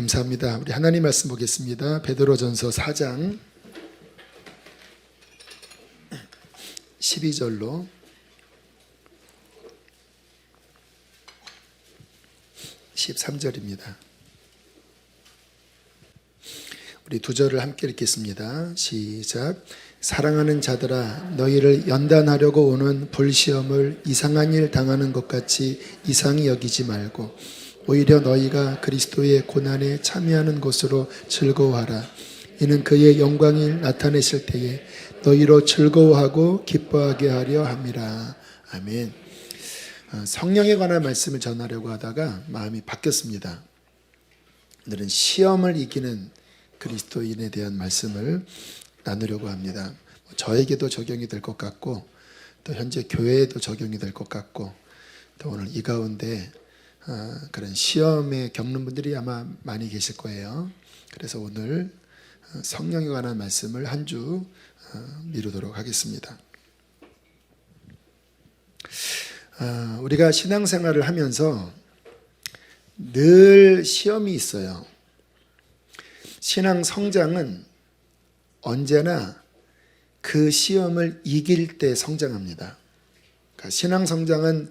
감사합니다. 우리 하나님 말씀 보겠습니다. 베드로전서 4장 12절로 13절입니다. 우리 두 절을 함께 읽겠습니다. 시작. 사랑하는 자들아, 너희를 연단하려고 오는 불시험을 이상한 일 당하는 것 같이 이상히 여기지 말고 오히려 너희가 그리스도의 고난에 참여하는 것으로 즐거워하라. 이는 그의 영광이 나타내실 때에 너희로 즐거워하고 기뻐하게 하려 함이라. 아멘. 성령에 관한 말씀을 전하려고 하다가 마음이 바뀌었습니다. 오늘은 시험을 이기는 그리스도인에 대한 말씀을 나누려고 합니다. 저에게도 적용이 될 것 같고 또 현재 교회에도 적용이 될 것 같고 또 오늘 이 가운데 그런 시험에 겪는 분들이 아마 많이 계실 거예요. 그래서 오늘 성령에 관한 말씀을 한 주 미루도록 하겠습니다. 우리가 신앙생활을 하면서 늘 시험이 있어요. 신앙 성장은 언제나 그 시험을 이길 때 성장합니다. 그러니까 신앙 성장은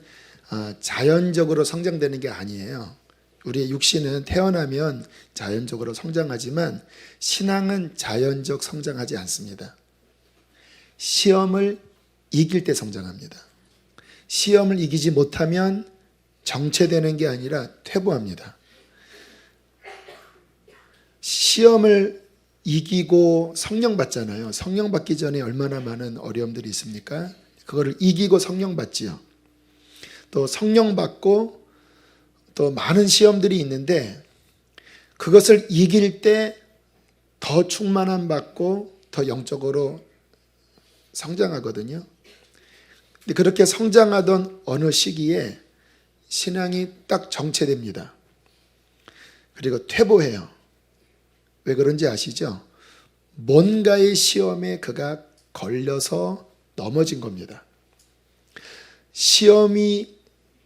자연적으로 성장되는 게 아니에요. 우리의 육신은 태어나면 자연적으로 성장하지만 신앙은 자연적 성장하지 않습니다. 시험을 이길 때 성장합니다. 시험을 이기지 못하면 정체되는 게 아니라 퇴보합니다. 시험을 이기고 성령 받잖아요. 성령 받기 전에 얼마나 많은 어려움들이 있습니까? 그거를 이기고 성령 받지요. 또 성령 받고 또 많은 시험들이 있는데 그것을 이길 때 더 충만함 받고 더 영적으로 성장하거든요. 근데 그렇게 성장하던 어느 시기에 신앙이 딱 정체됩니다. 그리고 퇴보해요. 왜 그런지 아시죠? 뭔가의 시험에 그가 걸려서 넘어진 겁니다. 시험이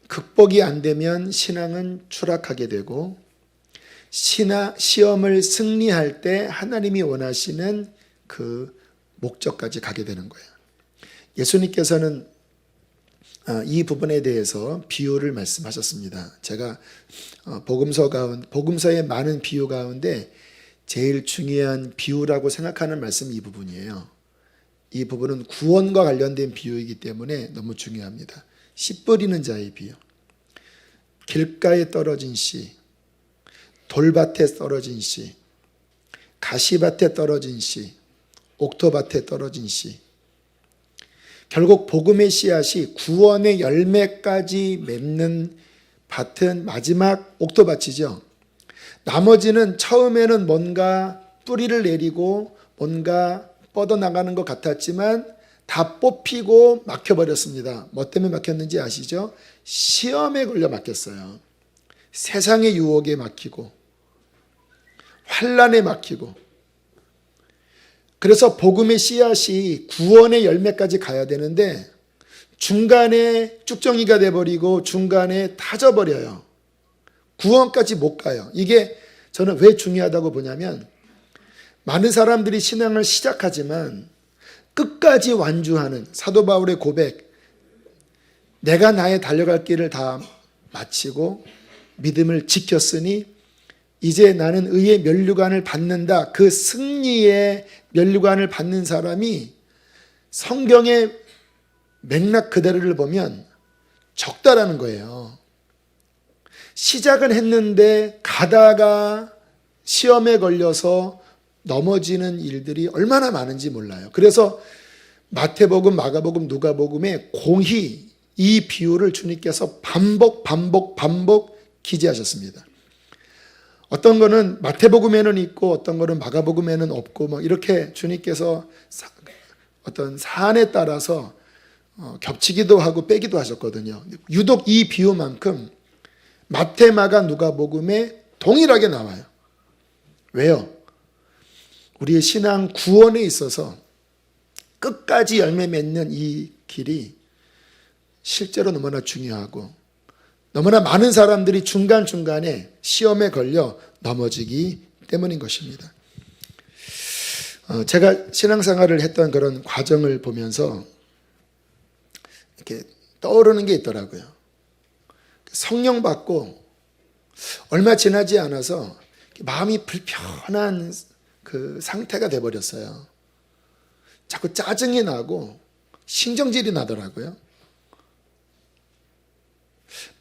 극복이 안 되면 신앙은 추락하게 되고 시험을 승리할 때 하나님이 원하시는 그 목적까지 가게 되는 거예요. 예수님께서는 이 부분에 대해서 비유를 말씀하셨습니다. 제가 복음서의 많은 비유 가운데 제일 중요한 비유라고 생각하는 말씀이 이 부분이에요. 이 부분은 구원과 관련된 비유이기 때문에 너무 중요합니다. 씨 뿌리는 자의 비유. 길가에 떨어진 씨, 돌밭에 떨어진 씨, 가시밭에 떨어진 씨, 옥토밭에 떨어진 씨. 결국 복음의 씨앗이 구원의 열매까지 맺는 밭은 마지막 옥토밭이죠. 나머지는 처음에는 뭔가 뿌리를 내리고 뭔가 뻗어나가는 것 같았지만 다 뽑히고 막혀버렸습니다. 뭐 때문에 막혔는지 아시죠? 시험에 걸려 막혔어요. 세상의 유혹에 막히고 환난에 막히고. 그래서 복음의 씨앗이 구원의 열매까지 가야 되는데 중간에 쭉정이가 돼버리고 중간에 타져버려요. 구원까지 못 가요. 이게 저는 왜 중요하다고 보냐면 많은 사람들이 신앙을 시작하지만 끝까지 완주하는 사도 바울의 고백, 내가 나의 달려갈 길을 다 마치고 믿음을 지켰으니 이제 나는 의의 면류관을 받는다. 그 승리의 면류관을 받는 사람이 성경의 맥락 그대로를 보면 적다라는 거예요. 시작은 했는데 가다가 시험에 걸려서 넘어지는 일들이 얼마나 많은지 몰라요. 그래서 마태복음, 마가복음, 누가복음에 공히 이 비유를 주님께서 반복 기재하셨습니다. 어떤 거는 마태복음에는 있고 어떤 거는 마가복음에는 없고 뭐 이렇게 주님께서 어떤 사안에 따라서 겹치기도 하고 빼기도 하셨거든요. 유독 이 비유만큼 마태, 마가, 누가복음에 동일하게 나와요. 왜요? 우리의 신앙 구원에 있어서 끝까지 열매 맺는 이 길이 실제로 너무나 중요하고 너무나 많은 사람들이 중간중간에 시험에 걸려 넘어지기 때문인 것입니다. 제가 신앙생활을 했던 그런 과정을 보면서 이렇게 떠오르는 게 있더라고요. 성령 받고 얼마 지나지 않아서 마음이 불편한 그 상태가 돼버렸어요. 자꾸 짜증이 나고 신경질이 나더라고요.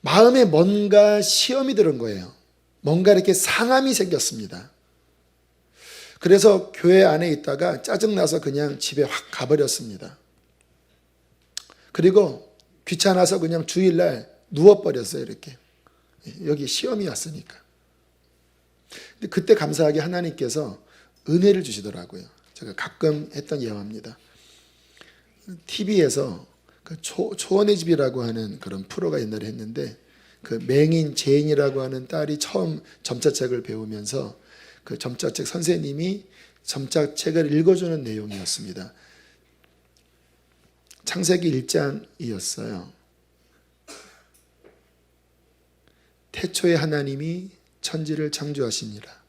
마음에 뭔가 시험이 들은 거예요. 뭔가 이렇게 상함이 생겼습니다. 그래서 교회 안에 있다가 짜증나서 그냥 집에 확 가버렸습니다. 그리고 귀찮아서 그냥 주일날 누워버렸어요. 이렇게. 여기 시험이 왔으니까. 근데 그때 감사하게 하나님께서 은혜를 주시더라고요. 제가 가끔 했던 예화입니다. TV에서 그 초원의 집이라고 하는 그런 프로가 옛날에 했는데, 그 맹인 제인이라고 하는 딸이 처음 점자책을 배우면서 그 점자책 선생님이 점자책을 읽어주는 내용이었습니다. 창세기 1장이었어요. 태초에 하나님이 천지를 창조하시니라.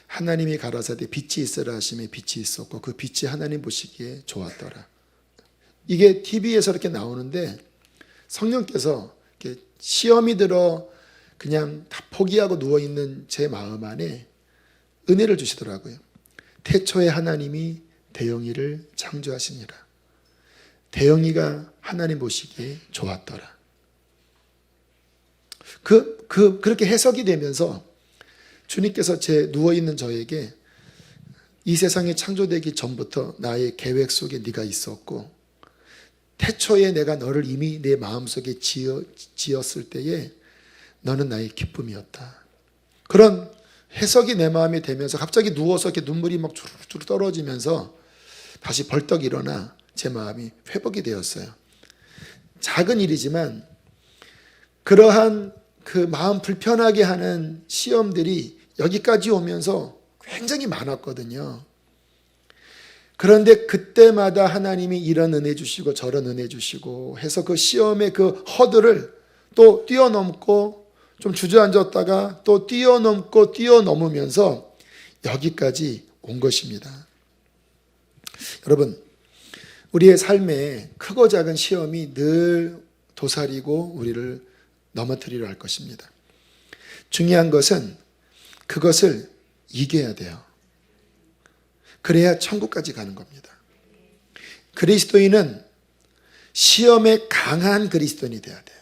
하나님이 가라사대 빛이 있으라 하심에 빛이 있었고 그 빛이 하나님 보시기에 좋았더라. 이게 TV에서 이렇게 나오는데 성령께서 이렇게 시험이 들어 그냥 다 포기하고 누워있는 제 마음 안에 은혜를 주시더라고요. 태초에 하나님이 대영이를 창조하시니라. 대영이가 하나님 보시기에 좋았더라. 그렇게 해석이 되면서 주님께서 제 누워있는 저에게 이 세상이 창조되기 전부터 나의 계획 속에 네가 있었고 태초에 내가 너를 이미 내 마음속에 지었을 때에 너는 나의 기쁨이었다. 그런 해석이 내 마음에 되면서 갑자기 누워서 이렇게 눈물이 막 주르르 떨어지면서 다시 벌떡 일어나 제 마음이 회복이 되었어요. 작은 일이지만 그러한 그 마음 불편하게 하는 시험들이 여기까지 오면서 굉장히 많았거든요. 그런데 그때마다 하나님이 이런 은혜 주시고 저런 은혜 주시고 해서 그 시험의 그 허들을 또 뛰어넘고 좀 주저앉았다가 또 뛰어넘고 뛰어넘으면서 여기까지 온 것입니다. 여러분, 우리의 삶에 크고 작은 시험이 늘 도사리고 우리를 넘어뜨리려 할 것입니다. 중요한 것은 그것을 이겨야 돼요. 그래야 천국까지 가는 겁니다. 그리스도인은 시험에 강한 그리스도인이 돼야 돼요.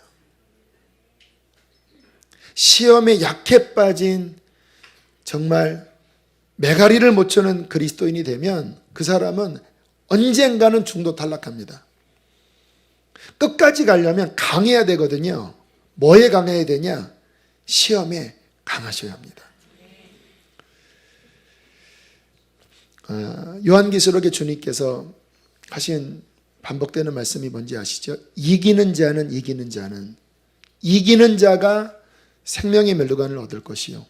시험에 약해 빠진 정말 메가리를 못 쳐는 그리스도인이 되면 그 사람은 언젠가는 중도 탈락합니다. 끝까지 가려면 강해야 되거든요. 뭐에 강해야 되냐? 시험에 강하셔야 합니다. 요한계시록에 주님께서 하신 반복되는 말씀이 뭔지 아시죠? 이기는 자가 생명의 멜로간을 얻을 것이요,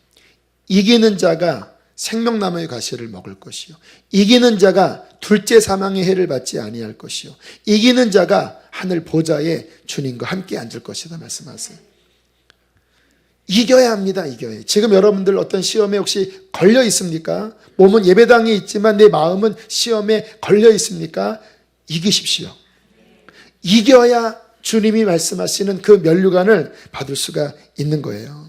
이기는 자가 생명나무의 가시를 먹을 것이요, 이기는 자가 둘째 사망의 해를 받지 아니할 것이요, 이기는 자가 하늘 보좌에 주님과 함께 앉을 것이다 말씀하세요. 이겨야 합니다. 이겨야. 지금 여러분들 어떤 시험에 혹시 걸려 있습니까? 몸은 예배당에 있지만 내 마음은 시험에 걸려 있습니까? 이기십시오. 이겨야 주님이 말씀하시는 그 면류관을 받을 수가 있는 거예요.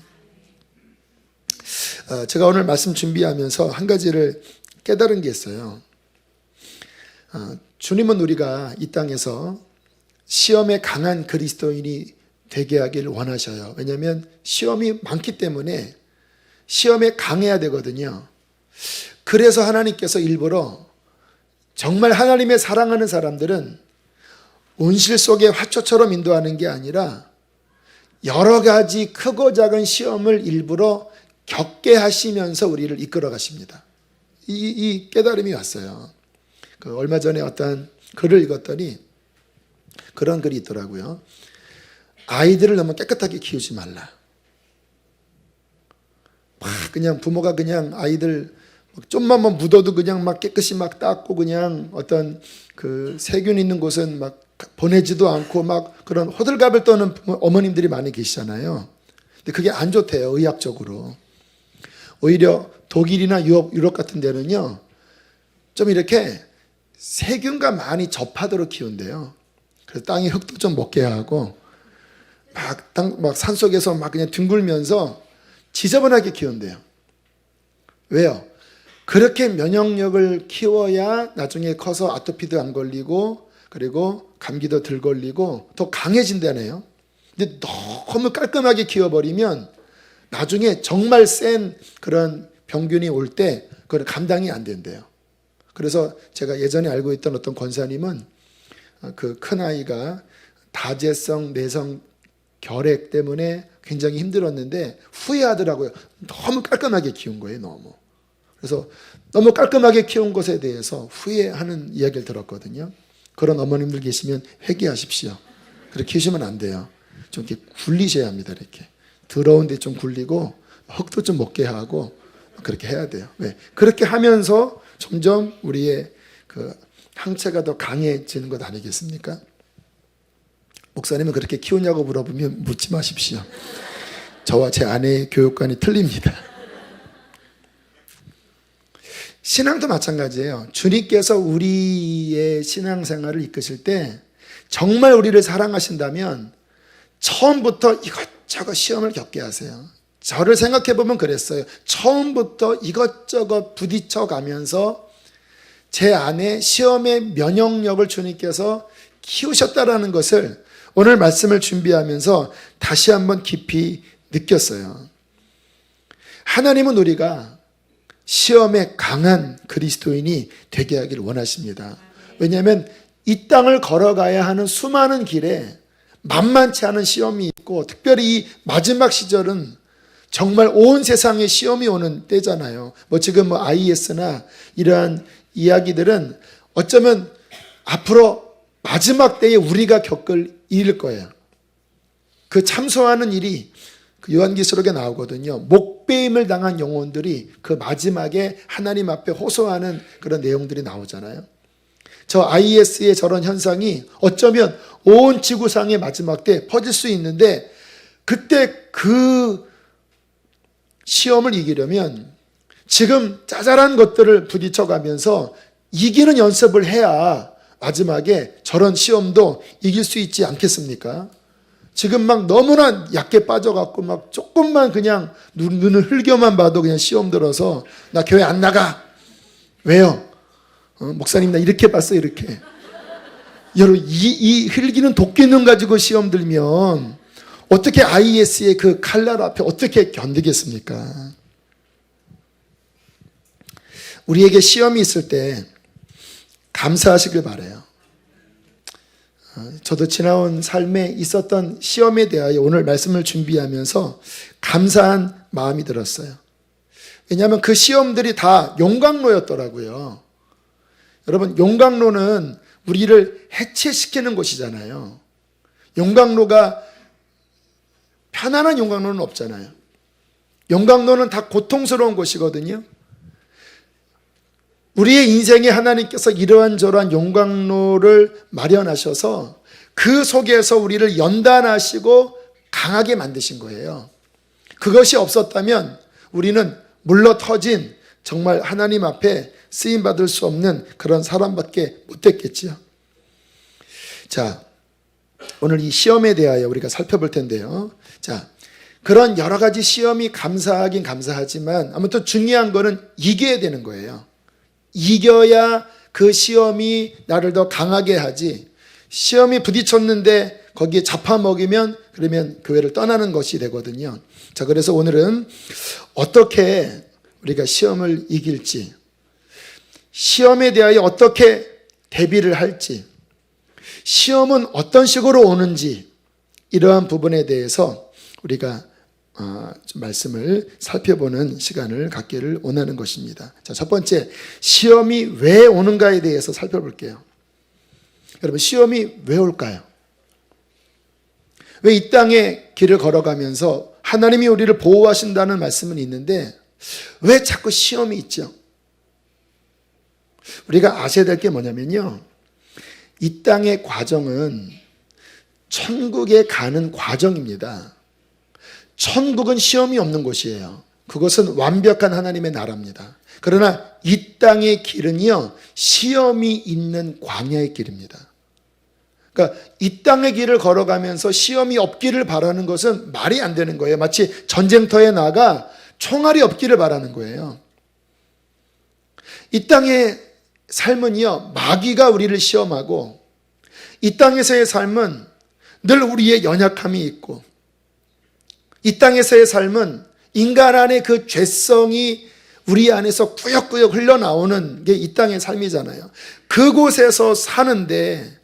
제가 오늘 말씀 준비하면서 한 가지를 깨달은 게 있어요. 주님은 우리가 이 땅에서 시험에 강한 그리스도인이 되게 하길 원하셔요. 왜냐하면 시험이 많기 때문에 시험에 강해야 되거든요. 그래서 하나님께서 일부러 정말 하나님의 사랑하는 사람들은 온실 속의 화초처럼 인도하는 게 아니라 여러 가지 크고 작은 시험을 일부러 겪게 하시면서 우리를 이끌어 가십니다. 이 깨달음이 왔어요. 얼마 전에 어떤 글을 읽었더니 그런 글이 있더라고요. 아이들을 너무 깨끗하게 키우지 말라. 그냥 부모가 그냥 아이들 좀만 묻어도 그냥 막 깨끗이 막 닦고 그냥 어떤 그 세균 있는 곳은 막 보내지도 않고 막 그런 호들갑을 떠는 어머님들이 많이 계시잖아요. 근데 그게 안 좋대요, 의학적으로. 오히려 독일이나 유럽 같은 데는요, 좀 이렇게 세균과 많이 접하도록 키운대요. 그래서 땅에 흙도 좀 먹게 하고, 막 산속에서 막 그냥 뒹굴면서 지저분하게 키운대요. 왜요? 그렇게 면역력을 키워야 나중에 커서 아토피도 안 걸리고, 그리고 감기도 덜 걸리고 더 강해진다네요. 근데 너무 깔끔하게 키워버리면 나중에 정말 센 그런 병균이 올 때 그건 감당이 안 된대요. 그래서 제가 예전에 알고 있던 어떤 권사님은 그 큰아이가 다재성 내성 결핵 때문에 굉장히 힘들었는데 후회하더라고요. 너무 깔끔하게 키운 거예요, 너무. 그래서 너무 깔끔하게 키운 것에 대해서 후회하는 이야기를 들었거든요. 그런 어머님들 계시면 회개하십시오. 그렇게 키우시면 안 돼요. 좀 이렇게 굴리셔야 합니다. 이렇게 더러운데 좀 굴리고 흙도 좀 먹게 하고 그렇게 해야 돼요. 왜? 그렇게 하면서 점점 우리의 그 항체가 더 강해지는 것 아니겠습니까? 목사님은 그렇게 키우냐고 물어보면 묻지 마십시오. 저와 제 아내의 교육관이 틀립니다. 신앙도 마찬가지예요. 주님께서 우리의 신앙생활을 이끄실 때 정말 우리를 사랑하신다면 처음부터 이것저것 시험을 겪게 하세요. 저를 생각해 보면 그랬어요. 처음부터 이것저것 부딪혀 가면서 제 안에 시험의 면역력을 주님께서 키우셨다라는 것을 오늘 말씀을 준비하면서 다시 한번 깊이 느꼈어요. 하나님은 우리가 시험에 강한 그리스도인이 되게 하기를 원하십니다. 왜냐하면 이 땅을 걸어가야 하는 수많은 길에 만만치 않은 시험이 있고, 특별히 이 마지막 시절은 정말 온 세상에 시험이 오는 때잖아요. 지금 IS나 이러한 이야기들은 어쩌면 앞으로 마지막 때에 우리가 겪을 일일 거예요. 그 참소하는 일이 그 요한계시록에 나오거든요. 목배임을 당한 영혼들이 그 마지막에 하나님 앞에 호소하는 그런 내용들이 나오잖아요. 저 IS의 저런 현상이 어쩌면 온 지구상의 마지막 때 퍼질 수 있는데, 그때 그 시험을 이기려면 지금 짜잘한 것들을 부딪혀가면서 이기는 연습을 해야 마지막에 저런 시험도 이길 수 있지 않겠습니까? 지금 막 너무나 약게 빠져갖고 막 조금만 그냥 눈을 흘겨만 봐도 그냥 시험 들어서 나 교회 안 나가. 왜요? 목사님 나 이렇게 봤어, 이렇게. 여러분 이 흘기는 도끼눈 가지고 시험 들면 어떻게 IS의 그 칼날 앞에 어떻게 견디겠습니까? 우리에게 시험이 있을 때 감사하시길 바라요. 저도 지나온 삶에 있었던 시험에 대하여 오늘 말씀을 준비하면서 감사한 마음이 들었어요. 왜냐하면 그 시험들이 다 용광로였더라고요. 여러분, 용광로는 우리를 해체시키는 곳이잖아요. 용광로가 편안한 용광로는 없잖아요. 용광로는 다 고통스러운 곳이거든요. 우리의 인생에 하나님께서 이러한 저러한 용광로를 마련하셔서 그 속에서 우리를 연단하시고 강하게 만드신 거예요. 그것이 없었다면 우리는 물러 터진 정말 하나님 앞에 쓰임받을 수 없는 그런 사람밖에 못됐겠지요. 자, 오늘 이 시험에 대하여 우리가 살펴볼 텐데요. 자, 그런 여러 가지 시험이 감사하긴 감사하지만 아무튼 중요한 거는 이겨야 되는 거예요. 이겨야 그 시험이 나를 더 강하게 하지, 시험이 부딪혔는데 거기에 잡아먹이면 그러면 교회를 떠나는 것이 되거든요. 자, 그래서 오늘은 어떻게 우리가 시험을 이길지, 시험에 대하여 어떻게 대비를 할지, 시험은 어떤 식으로 오는지, 이러한 부분에 대해서 우리가 좀 말씀을 살펴보는 시간을 갖기를 원하는 것입니다. 자, 첫 번째, 시험이 왜 오는가에 대해서 살펴볼게요. 여러분, 시험이 왜 올까요? 왜 이 땅의 길을 걸어가면서 하나님이 우리를 보호하신다는 말씀은 있는데 왜 자꾸 시험이 있죠? 우리가 아셔야 될 게 뭐냐면요, 이 땅의 과정은 천국에 가는 과정입니다. 천국은 시험이 없는 곳이에요. 그것은 완벽한 하나님의 나라입니다. 그러나 이 땅의 길은요, 시험이 있는 광야의 길입니다. 그러니까 이 땅의 길을 걸어가면서 시험이 없기를 바라는 것은 말이 안 되는 거예요. 마치 전쟁터에 나가 총알이 없기를 바라는 거예요. 이 땅의 삶은요, 마귀가 우리를 시험하고, 이 땅에서의 삶은 늘 우리의 연약함이 있고, 이 땅에서의 삶은 인간 안의 그 죄성이 우리 안에서 꾸역꾸역 흘러나오는 게 이 땅의 삶이잖아요. 그곳에서 사는데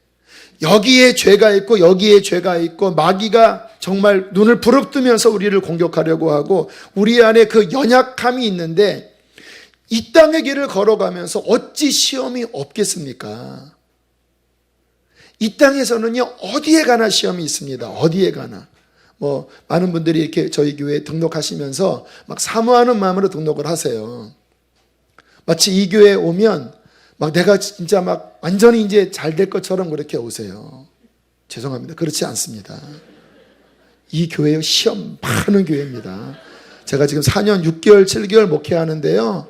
여기에 죄가 있고 여기에 죄가 있고, 마귀가 정말 눈을 부릅뜨면서 우리를 공격하려고 하고, 우리 안에 그 연약함이 있는데 이 땅의 길을 걸어가면서 어찌 시험이 없겠습니까? 이 땅에서는요, 어디에 가나 시험이 있습니다. 어디에 가나. 많은 분들이 이렇게 저희 교회에 등록하시면서 막 사모하는 마음으로 등록을 하세요. 마치 이 교회에 오면 막 내가 진짜 막 완전히 이제 잘 될 것처럼 그렇게 오세요. 죄송합니다. 그렇지 않습니다. 이 교회요, 시험 많은 교회입니다. 제가 지금 4년 6개월 7개월 목회하는데요,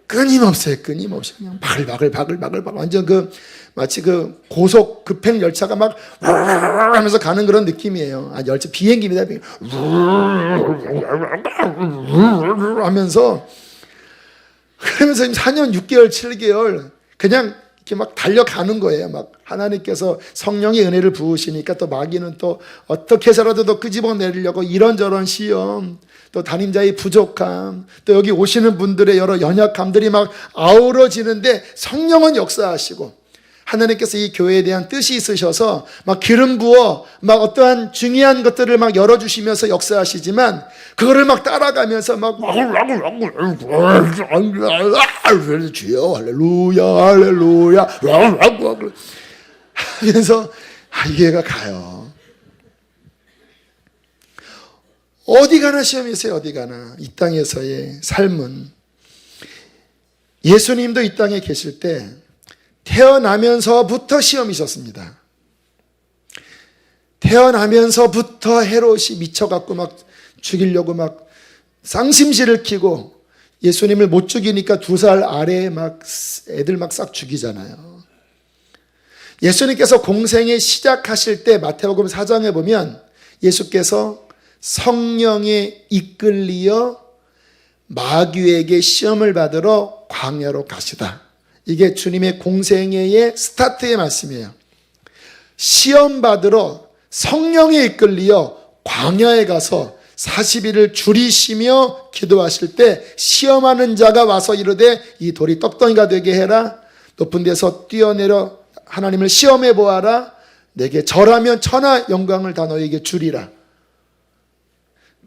끊임없어요. 끊임없이 그냥 바글바글 완전 마치 고속 급행 열차가 막 하면서 가는 그런 느낌이에요. 열차 비행기입니다. 하면서, 그러면서 4년 6개월 7개월 그냥 이렇게 막 달려가는 거예요. 막 하나님께서 성령의 은혜를 부으시니까 또 마귀는 또 어떻게 해서라도 더 끄집어내려고 이런저런 시험, 또 담임자의 부족함, 또 여기 오시는 분들의 여러 연약함들이 막 아우러지는데, 성령은 역사하시고 하나님께서 이 교회에 대한 뜻이 있으셔서 막 기름 부어 막 어떠한 중요한 것들을 막 열어주시면서 역사하시지만, 그거를 막 따라가면서 막 주여 할렐루야 할렐루야 하면서 이해가 가요. 어디 가나 시험이 있어요. 어디 가나. 이 땅에서의 삶은, 예수님도 이 땅에 계실 때 태어나면서부터 시험이 있었습니다. 태어나면서부터 헤롯이 미쳐갖고 막 죽이려고 막 쌍심시를 키고, 예수님을 못 죽이니까 2살 아래에 막 애들 막 싹 죽이잖아요. 예수님께서 공생에 시작하실 때 마태복음 4장에 보면 예수께서 성령에 이끌리어 마귀에게 시험을 받으러 광야로 가시다. 이게 주님의 공생애의 스타트의 말씀이에요. 시험 받으러 성령에 이끌리어 광야에 가서 40일을 줄이시며 기도하실 때, 시험하는 자가 와서 이르되 이 돌이 떡덩이가 되게 해라. 높은 데서 뛰어내려 하나님을 시험해 보아라. 내게 절하면 천하 영광을 다 너에게 주리라.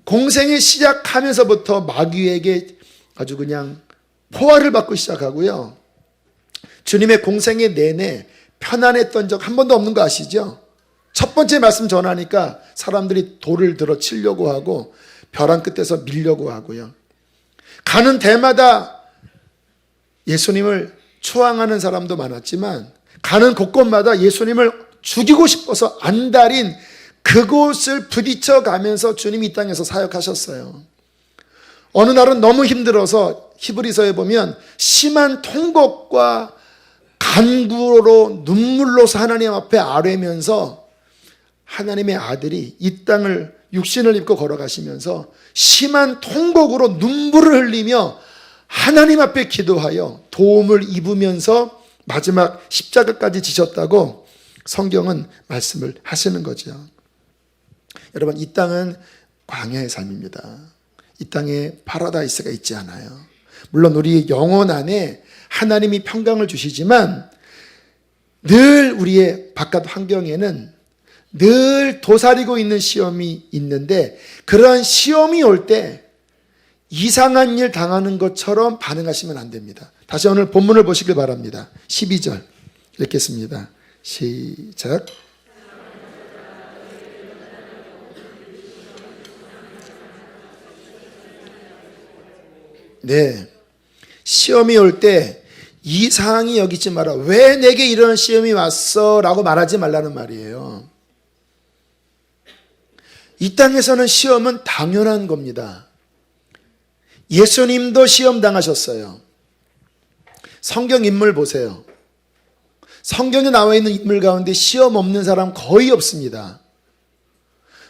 공생이 시작하면서부터 마귀에게 아주 그냥 포화를 받고 시작하고요. 주님의 공생의 내내 편안했던 적 한 번도 없는 거 아시죠? 첫 번째 말씀 전하니까 사람들이 돌을 들어 치려고 하고 벼랑 끝에서 밀려고 하고요. 가는 데마다 예수님을 추앙하는 사람도 많았지만, 가는 곳곳마다 예수님을 죽이고 싶어서 안달인 그곳을 부딪혀 가면서 주님이 이 땅에서 사역하셨어요. 어느 날은 너무 힘들어서 히브리서에 보면 심한 통곡과 간구로 눈물로서 하나님 앞에 아뢰면서, 하나님의 아들이 이 땅을 육신을 입고 걸어가시면서 심한 통곡으로 눈물을 흘리며 하나님 앞에 기도하여 도움을 입으면서 마지막 십자가까지 지셨다고 성경은 말씀을 하시는 거죠. 여러분, 이 땅은 광야의 삶입니다. 이 땅에 파라다이스가 있지 않아요. 물론 우리 영혼 안에 하나님이 평강을 주시지만, 늘 우리의 바깥 환경에는 늘 도사리고 있는 시험이 있는데, 그러한 시험이 올 때 이상한 일 당하는 것처럼 반응하시면 안 됩니다. 다시 오늘 본문을 보시길 바랍니다. 12절 읽겠습니다. 시작. 네, 시험이 올 때 이상히 여기지 마라. 왜 내게 이런 시험이 왔어? 라고 말하지 말라는 말이에요. 이 땅에서는 시험은 당연한 겁니다. 예수님도 시험 당하셨어요. 성경 인물 보세요. 성경에 나와 있는 인물 가운데 시험 없는 사람 거의 없습니다.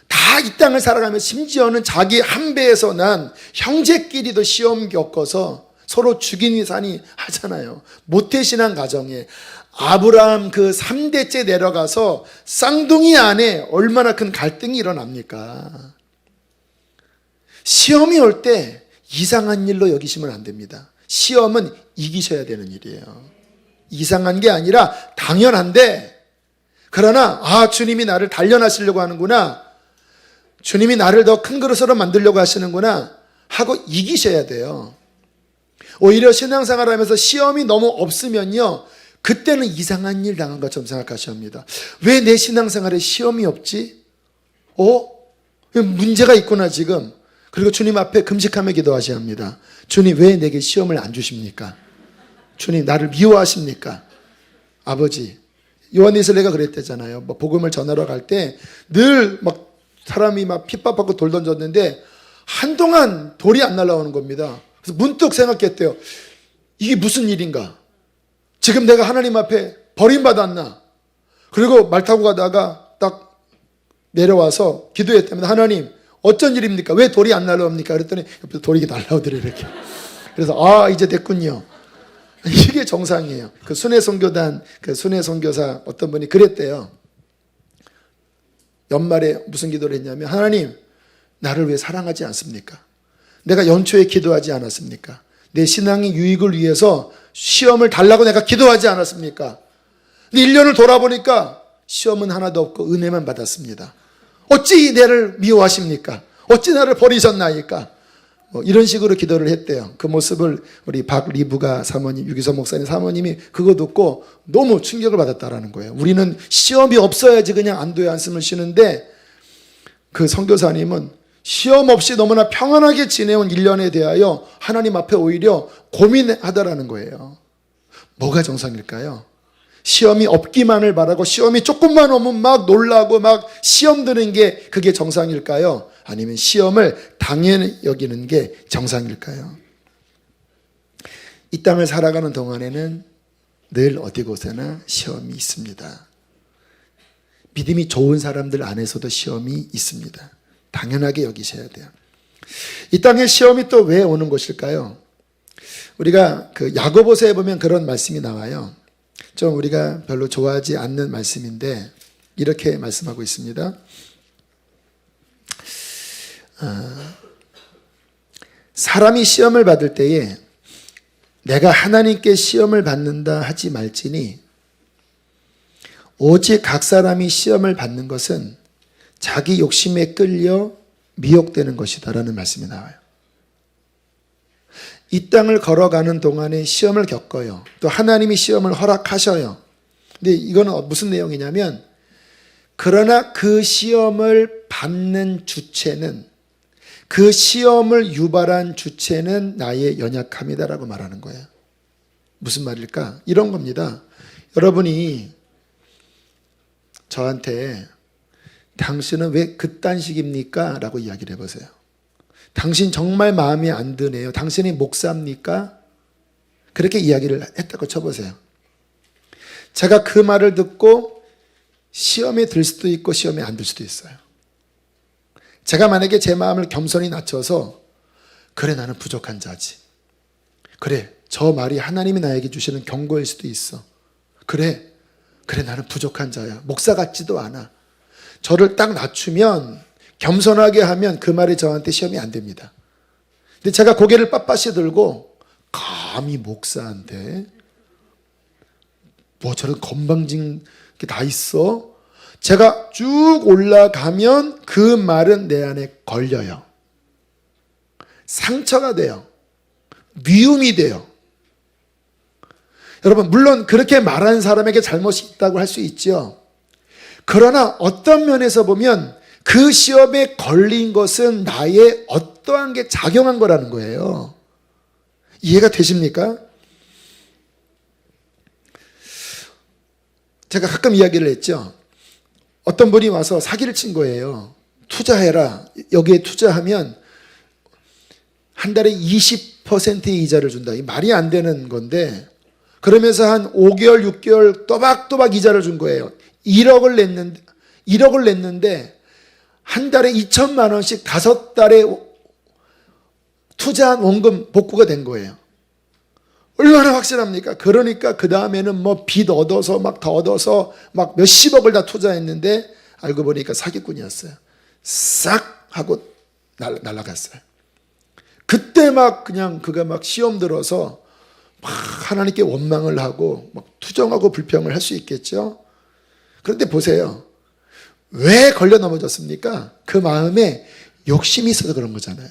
다 이 땅을 살아가며 심지어는 자기 한 배에서 난 형제끼리도 시험 겪어서 서로 죽이니 사니 하잖아요. 모태신앙 가정에 아브라함 그 3대째 내려가서 쌍둥이 안에 얼마나 큰 갈등이 일어납니까? 시험이 올 때 이상한 일로 여기시면 안 됩니다. 시험은 이기셔야 되는 일이에요. 이상한 게 아니라 당연한데, 그러나 주님이 나를 단련하시려고 하는구나, 주님이 나를 더 큰 그릇으로 만들려고 하시는구나 하고 이기셔야 돼요. 오히려 신앙생활을 하면서 시험이 너무 없으면요, 그때는 이상한 일 당한 것처럼 생각하셔야 합니다. 왜 내 신앙생활에 시험이 없지? 문제가 있구나 지금. 그리고 주님 앞에 금식하며 기도하셔야 합니다. 주님, 왜 내게 시험을 안 주십니까? 주님, 나를 미워하십니까? 아버지, 요한이슬레가 그랬대잖아요. 복음을 전하러 갈 때 늘 사람이 핍박받고 돌 던졌는데 한동안 돌이 안 날아오는 겁니다. 그래서 문득 생각했대요. 이게 무슨 일인가? 지금 내가 하나님 앞에 버림받았나? 그리고 말 타고 가다가 딱 내려와서 기도했답니다. 하나님, 어쩐 일입니까? 왜 돌이 안 날아옵니까? 그랬더니 옆에서 돌이 날아오더래, 이렇게. 그래서 이제 됐군요. 이게 정상이에요. 그 순회 선교단, 그 순회 선교사 어떤 분이 그랬대요. 연말에 무슨 기도를 했냐면, 하나님, 나를 왜 사랑하지 않습니까? 내가 연초에 기도하지 않았습니까? 내 신앙의 유익을 위해서 시험을 달라고 내가 기도하지 않았습니까? 근데 1년을 돌아보니까 시험은 하나도 없고 은혜만 받았습니다. 어찌 나를 미워하십니까? 어찌 나를 버리셨나이까? 이런 식으로 기도를 했대요. 그 모습을 우리 박리부가 사모님, 유기서 목사님 사모님이 그거 듣고 너무 충격을 받았다라는 거예요. 우리는 시험이 없어야지 그냥 안도의 한숨을 쉬는데, 그 선교사님은 시험 없이 너무나 평안하게 지내온 1년에 대하여 하나님 앞에 오히려 고민하더라는 거예요. 뭐가 정상일까요? 시험이 없기만을 바라고 시험이 조금만 오면 막 놀라고 막 시험 드는 게 그게 정상일까요? 아니면 시험을 당연히 여기는 게 정상일까요? 이 땅을 살아가는 동안에는 늘 어디 곳에나 시험이 있습니다. 믿음이 좋은 사람들 안에서도 시험이 있습니다. 당연하게 여기셔야 돼요. 이 땅에 시험이 또 왜 오는 것일까요? 우리가 그 야고보서에 보면 그런 말씀이 나와요. 좀 우리가 별로 좋아하지 않는 말씀인데 이렇게 말씀하고 있습니다. 사람이 시험을 받을 때에 내가 하나님께 시험을 받는다 하지 말지니 오직 각 사람이 시험을 받는 것은 자기 욕심에 끌려 미혹되는 것이다 라는 말씀이 나와요. 이 땅을 걸어가는 동안에 시험을 겪어요. 또 하나님이 시험을 허락하셔요. 근데 이거는 무슨 내용이냐면, 그러나 그 시험을 받는 주체는, 그 시험을 유발한 주체는 나의 연약함이다라고 말하는 거예요. 무슨 말일까? 이런 겁니다. 여러분이 저한테 당신은 왜 그딴 식입니까? 라고 이야기를 해보세요. 당신 정말 마음에 안 드네요. 당신이 목사입니까? 그렇게 이야기를 했다고 쳐보세요. 제가 그 말을 듣고 시험에 들 수도 있고 시험에 안 들 수도 있어요. 제가 만약에 제 마음을 겸손히 낮춰서 그래, 나는 부족한 자지. 그래, 저 말이 하나님이 나에게 주시는 경고일 수도 있어. 그래, 나는 부족한 자야. 목사 같지도 않아. 저를 딱 낮추면, 겸손하게 하면 그 말이 저한테 시험이 안 됩니다. 근데 제가 고개를 빳빳이 들고 감히 목사한테 뭐 저런 건방진 게 다 있어? 제가 쭉 올라가면 그 말은 내 안에 걸려요. 상처가 돼요. 미움이 돼요. 여러분, 물론 그렇게 말하는 사람에게 잘못이 있다고 할 수 있죠. 그러나 어떤 면에서 보면 그 시험에 걸린 것은 나의 어떠한 게 작용한 거라는 거예요. 이해가 되십니까? 제가 가끔 이야기를 했죠. 어떤 분이 와서 사기를 친 거예요. 투자해라. 여기에 투자하면 한 달에 20%의 이자를 준다. 이 말이 안 되는 건데, 그러면서 한 5개월, 6개월 또박또박 이자를 준 거예요. 1억을 냈는데 한 달에 2천만 원씩 5달에 투자한 원금 복구가 된 거예요. 얼마나 확실합니까? 그러니까 그 다음에는 뭐 빚 얻어서 막 더 얻어서 막 몇십억을 다 투자했는데 알고 보니까 사기꾼이었어요. 싹 하고 날아갔어요. 그때 막 그냥 그가 막 시험 들어서 막 하나님께 원망을 하고 막 투정하고 불평을 할 수 있겠죠. 그런데 보세요. 왜 걸려 넘어졌습니까? 그 마음에 욕심이 있어서 그런 거잖아요.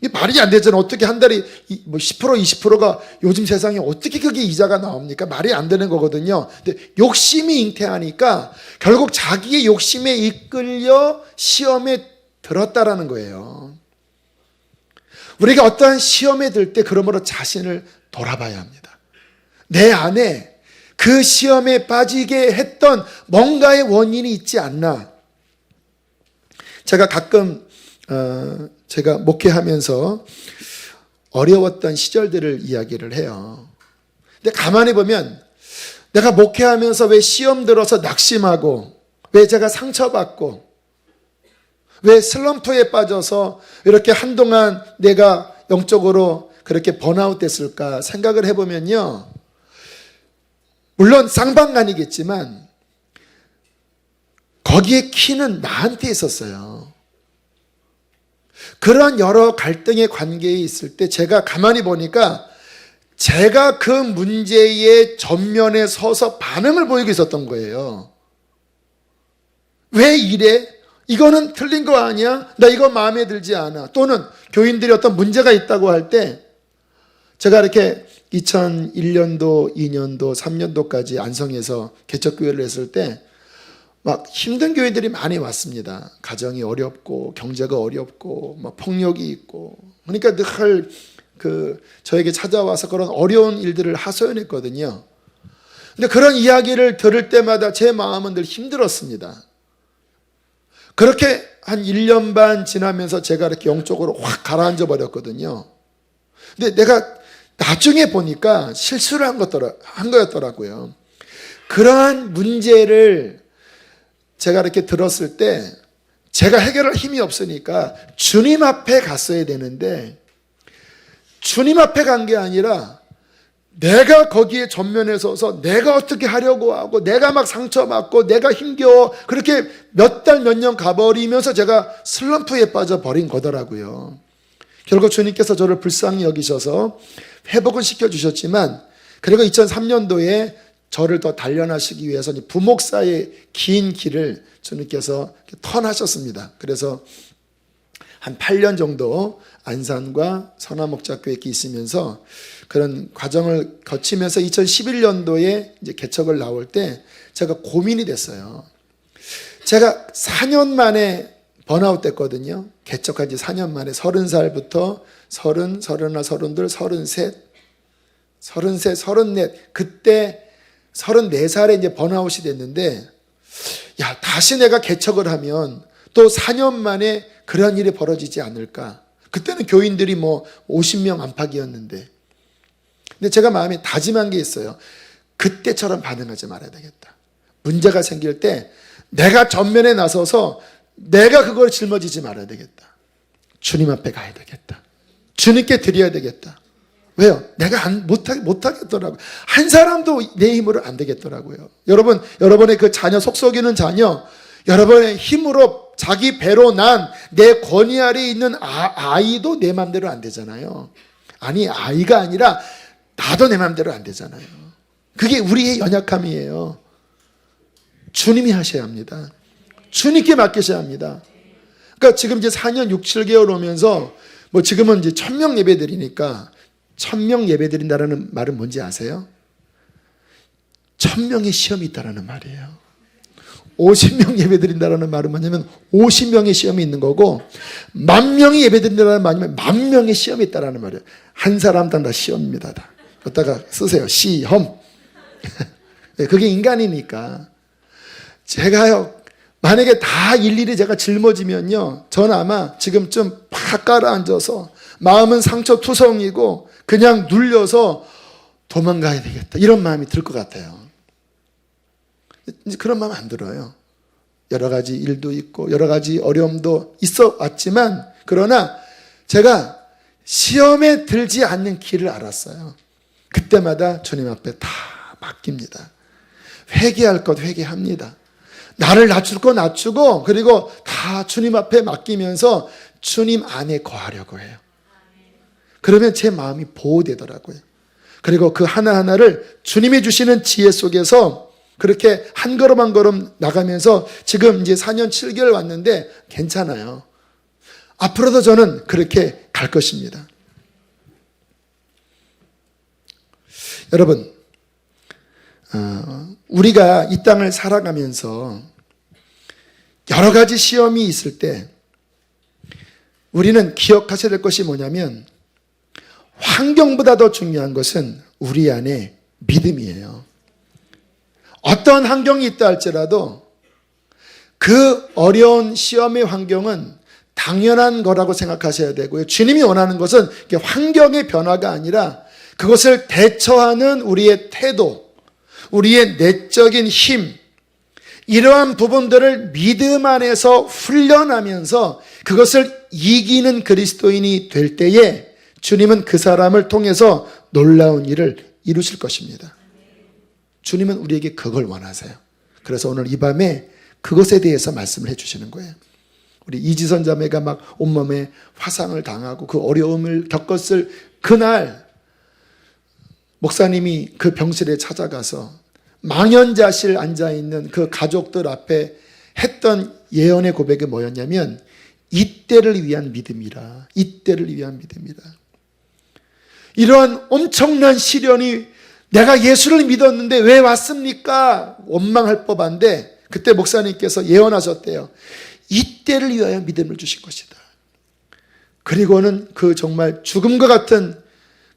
이게 말이 안 되잖아요. 어떻게 한 달에 뭐 10%, 20%가 요즘 세상에 어떻게 그게 이자가 나옵니까? 말이 안 되는 거거든요. 근데 욕심이 잉태하니까 결국 자기의 욕심에 이끌려 시험에 들었다라는 거예요. 우리가 어떠한 시험에 들 때 그러므로 자신을 돌아봐야 합니다. 내 안에 그 시험에 빠지게 했던 뭔가의 원인이 있지 않나. 제가 가끔 제가 목회하면서 어려웠던 시절들을 이야기를 해요. 근데 가만히 보면 내가 목회하면서 왜 시험 들어서 낙심하고, 왜 제가 상처받고, 왜 슬럼프에 빠져서 이렇게 한동안 내가 영적으로 그렇게 번아웃 됐을까 생각을 해보면요. 물론 쌍방간이겠지만 거기에 키는 나한테 있었어요. 그런 여러 갈등의 관계에 있을 때 제가 가만히 보니까 제가 그 문제의 전면에 서서 반응을 보이고 있었던 거예요. 왜 이래? 이거는 틀린 거 아니야? 나 이거 마음에 들지 않아. 또는 교인들이 어떤 문제가 있다고 할 때 제가 이렇게 2001년도, 2년도, 3년도까지 안성에서 개척교회를 했을 때 막 힘든 교회들이 많이 왔습니다. 가정이 어렵고 경제가 어렵고 막 폭력이 있고, 그러니까 늘 저에게 찾아와서 그런 어려운 일들을 하소연했거든요. 근데 그런 이야기를 들을 때마다 제 마음은 늘 힘들었습니다. 그렇게 한 1년 반 지나면서 제가 이렇게 영적으로 확 가라앉아 버렸거든요. 근데 내가 나중에 보니까 실수를 한 거였더라고요. 그러한 문제를 제가 이렇게 들었을 때 제가 해결할 힘이 없으니까 주님 앞에 갔어야 되는데, 주님 앞에 간 게 아니라 내가 거기에 전면에 서서 내가 어떻게 하려고 하고, 내가 막 상처받고 내가 힘겨워, 그렇게 몇 달 몇 년 가버리면서 제가 슬럼프에 빠져버린 거더라고요. 결국 주님께서 저를 불쌍히 여기셔서 회복은 시켜주셨지만, 그리고 2003년도에 저를 더 단련하시기 위해서 부목사의 긴 길을 주님께서 턴하셨습니다. 그래서 한 8년 정도 안산과 선화목자교회에 있으면서 그런 과정을 거치면서 2011년도에 이제 개척을 나올 때 제가 고민이 됐어요. 제가 4년 만에 번아웃 됐거든요. 개척한 지 4년 만에 30살부터 30, 31, 32, 33, 33, 34, 그때 34살에 이제 번아웃이 됐는데, 야, 다시 내가 개척을 하면 또 4년 만에 그런 일이 벌어지지 않을까. 그때는 교인들이 뭐 50명 안팎이었는데. 근데 제가 마음에 다짐한 게 있어요. 그때처럼 반응하지 말아야 되겠다. 문제가 생길 때 내가 전면에 나서서 내가 그걸 짊어지지 말아야 되겠다. 주님 앞에 가야 되겠다. 주님께 드려야 되겠다. 왜요? 내가 못하겠더라고요. 한 사람도 내 힘으로 안 되겠더라고요. 여러분의 그 자녀, 속썩이는 자녀, 여러분의 힘으로 자기 배로 난 내 권위 아래에 있는 아이도 내 맘대로 안 되잖아요. 아니, 아이가 아니라 나도 내 맘대로 안 되잖아요. 그게 우리의 연약함이에요. 주님이 하셔야 합니다. 주님께 맡기셔야 합니다. 그러니까 지금 이제 4년 6, 7개월 오면서 뭐 지금은 이제 1000명 예배 드리니까, 1000명 예배 드린다는 말은 뭔지 아세요? 1000명의 시험이 있다는 말이에요. 50명 예배 드린다는 말은 뭐냐면 50명의 시험이 있는 거고, 10,000명이 예배 드린다는 말이면 10,000명의 시험이 있다는 말이에요. 한 사람당 다 시험입니다. 다. 여기다가 쓰세요. 시험. 그게 인간이니까. 제가요, 만약에 다 일일이 제가 짊어지면요, 저는 아마 지금쯤 팍 가라앉아서 마음은 상처투성이고 그냥 눌려서 도망가야 되겠다, 이런 마음이 들 것 같아요. 이제 그런 마음 안 들어요. 여러 가지 일도 있고 여러 가지 어려움도 있어 왔지만, 그러나 제가 시험에 들지 않는 길을 알았어요. 그때마다 주님 앞에 다 맡깁니다. 회개할 것 회개합니다. 나를 낮출 거 낮추고, 그리고 다 주님 앞에 맡기면서 주님 안에 거하려고 해요. 그러면 제 마음이 보호되더라고요. 그리고 그 하나하나를 주님이 주시는 지혜 속에서 그렇게 한 걸음 한 걸음 나가면서 지금 이제 4년 7개월 왔는데 괜찮아요. 앞으로도 저는 그렇게 갈 것입니다. 여러분, 우리가 이 땅을 살아가면서 여러 가지 시험이 있을 때 우리는 기억하셔야 될 것이 뭐냐면, 환경보다 더 중요한 것은 우리 안에 믿음이에요. 어떤 환경이 있다 할지라도 그 어려운 시험의 환경은 당연한 거라고 생각하셔야 되고요. 주님이 원하는 것은 환경의 변화가 아니라 그것을 대처하는 우리의 태도, 우리의 내적인 힘, 이러한 부분들을 믿음 안에서 훈련하면서 그것을 이기는 그리스도인이 될 때에 주님은 그 사람을 통해서 놀라운 일을 이루실 것입니다. 주님은 우리에게 그걸 원하세요. 그래서 오늘 이 밤에 그것에 대해서 말씀을 해주시는 거예요. 우리 이지선 자매가 막 온몸에 화상을 당하고 그 어려움을 겪었을 그날, 목사님이 그 병실에 찾아가서 망연자실 앉아있는 그 가족들 앞에 했던 예언의 고백이 뭐였냐면, 이때를 위한 믿음이라, 이때를 위한 믿음이라. 이러한 엄청난 시련이 내가 예수를 믿었는데 왜 왔습니까? 원망할 법한데 그때 목사님께서 예언하셨대요. 이때를 위하여 믿음을 주신 것이다. 그리고는 그 정말 죽음과 같은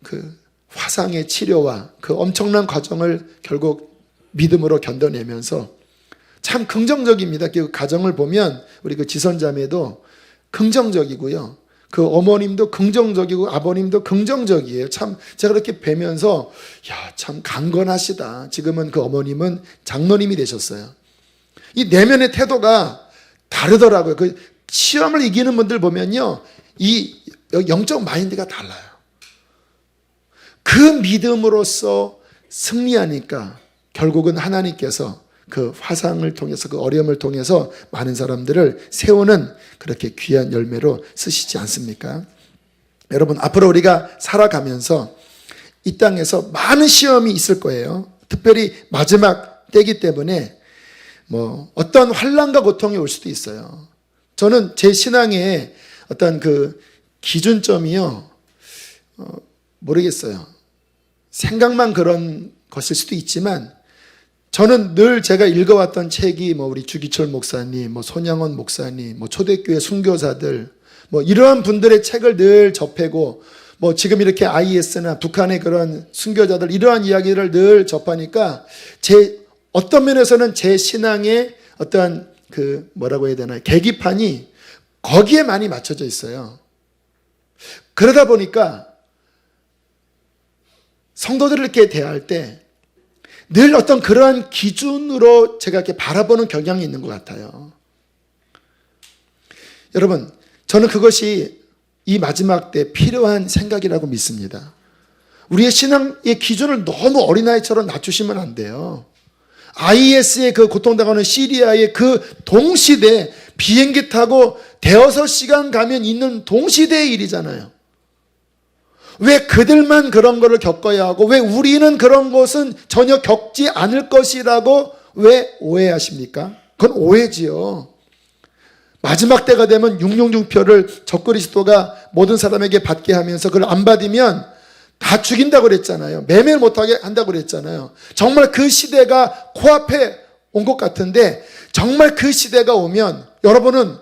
그 화상의 치료와 그 엄청난 과정을 결국 믿음으로 견뎌내면서 참 긍정적입니다. 그 가정을 보면 우리 그 지선자매도 긍정적이고요. 그 어머님도 긍정적이고 아버님도 긍정적이에요. 참 제가 그렇게 뵈면서 참 강건하시다. 지금은 그 어머님은 장로님이 되셨어요. 이 내면의 태도가 다르더라고요. 그 시험을 이기는 분들 보면요, 이 영적 마인드가 달라요. 그 믿음으로써 승리하니까 결국은 하나님께서 그 화상을 통해서, 그 어려움을 통해서 많은 사람들을 세우는 그렇게 귀한 열매로 쓰시지 않습니까? 여러분, 앞으로 우리가 살아가면서 이 땅에서 많은 시험이 있을 거예요. 특별히 마지막 때이기 때문에 어떤 환난과 고통이 올 수도 있어요. 저는 제 신앙의 어떤 그 기준점이요, 모르겠어요. 생각만 그런 것일 수도 있지만, 저는 늘 제가 읽어왔던 책이 우리 주기철 목사님, 손양원 목사님, 초대교회 순교자들, 이러한 분들의 책을 늘 접하고, 지금 이렇게 IS나 북한의 그런 순교자들, 이러한 이야기를 늘 접하니까 어떤 면에서는 제 신앙의 어떠한 뭐라고 해야 되나요? 계기판이 거기에 많이 맞춰져 있어요. 그러다 보니까 성도들을 이렇게 대할 때 늘 어떤 그러한 기준으로 제가 이렇게 바라보는 경향이 있는 것 같아요. 여러분, 저는 그것이 이 마지막 때 필요한 생각이라고 믿습니다. 우리의 신앙의 기준을 너무 어린아이처럼 낮추시면 안 돼요. IS의 그 고통당하는 시리아의 그 동시대, 비행기 타고 대여섯 시간 가면 있는 동시대의 일이잖아요. 왜 그들만 그런 거를 겪어야 하고 왜 우리는 그런 것은 전혀 겪지 않을 것이라고 왜 오해하십니까? 그건 오해지요. 마지막 때가 되면 육룡중표를 적그리스도가 모든 사람에게 받게 하면서 그걸 안 받으면 다 죽인다고 그랬잖아요. 매매를 못하게 한다고 그랬잖아요. 정말 그 시대가 코앞에 온 것 같은데, 정말 그 시대가 오면 여러분은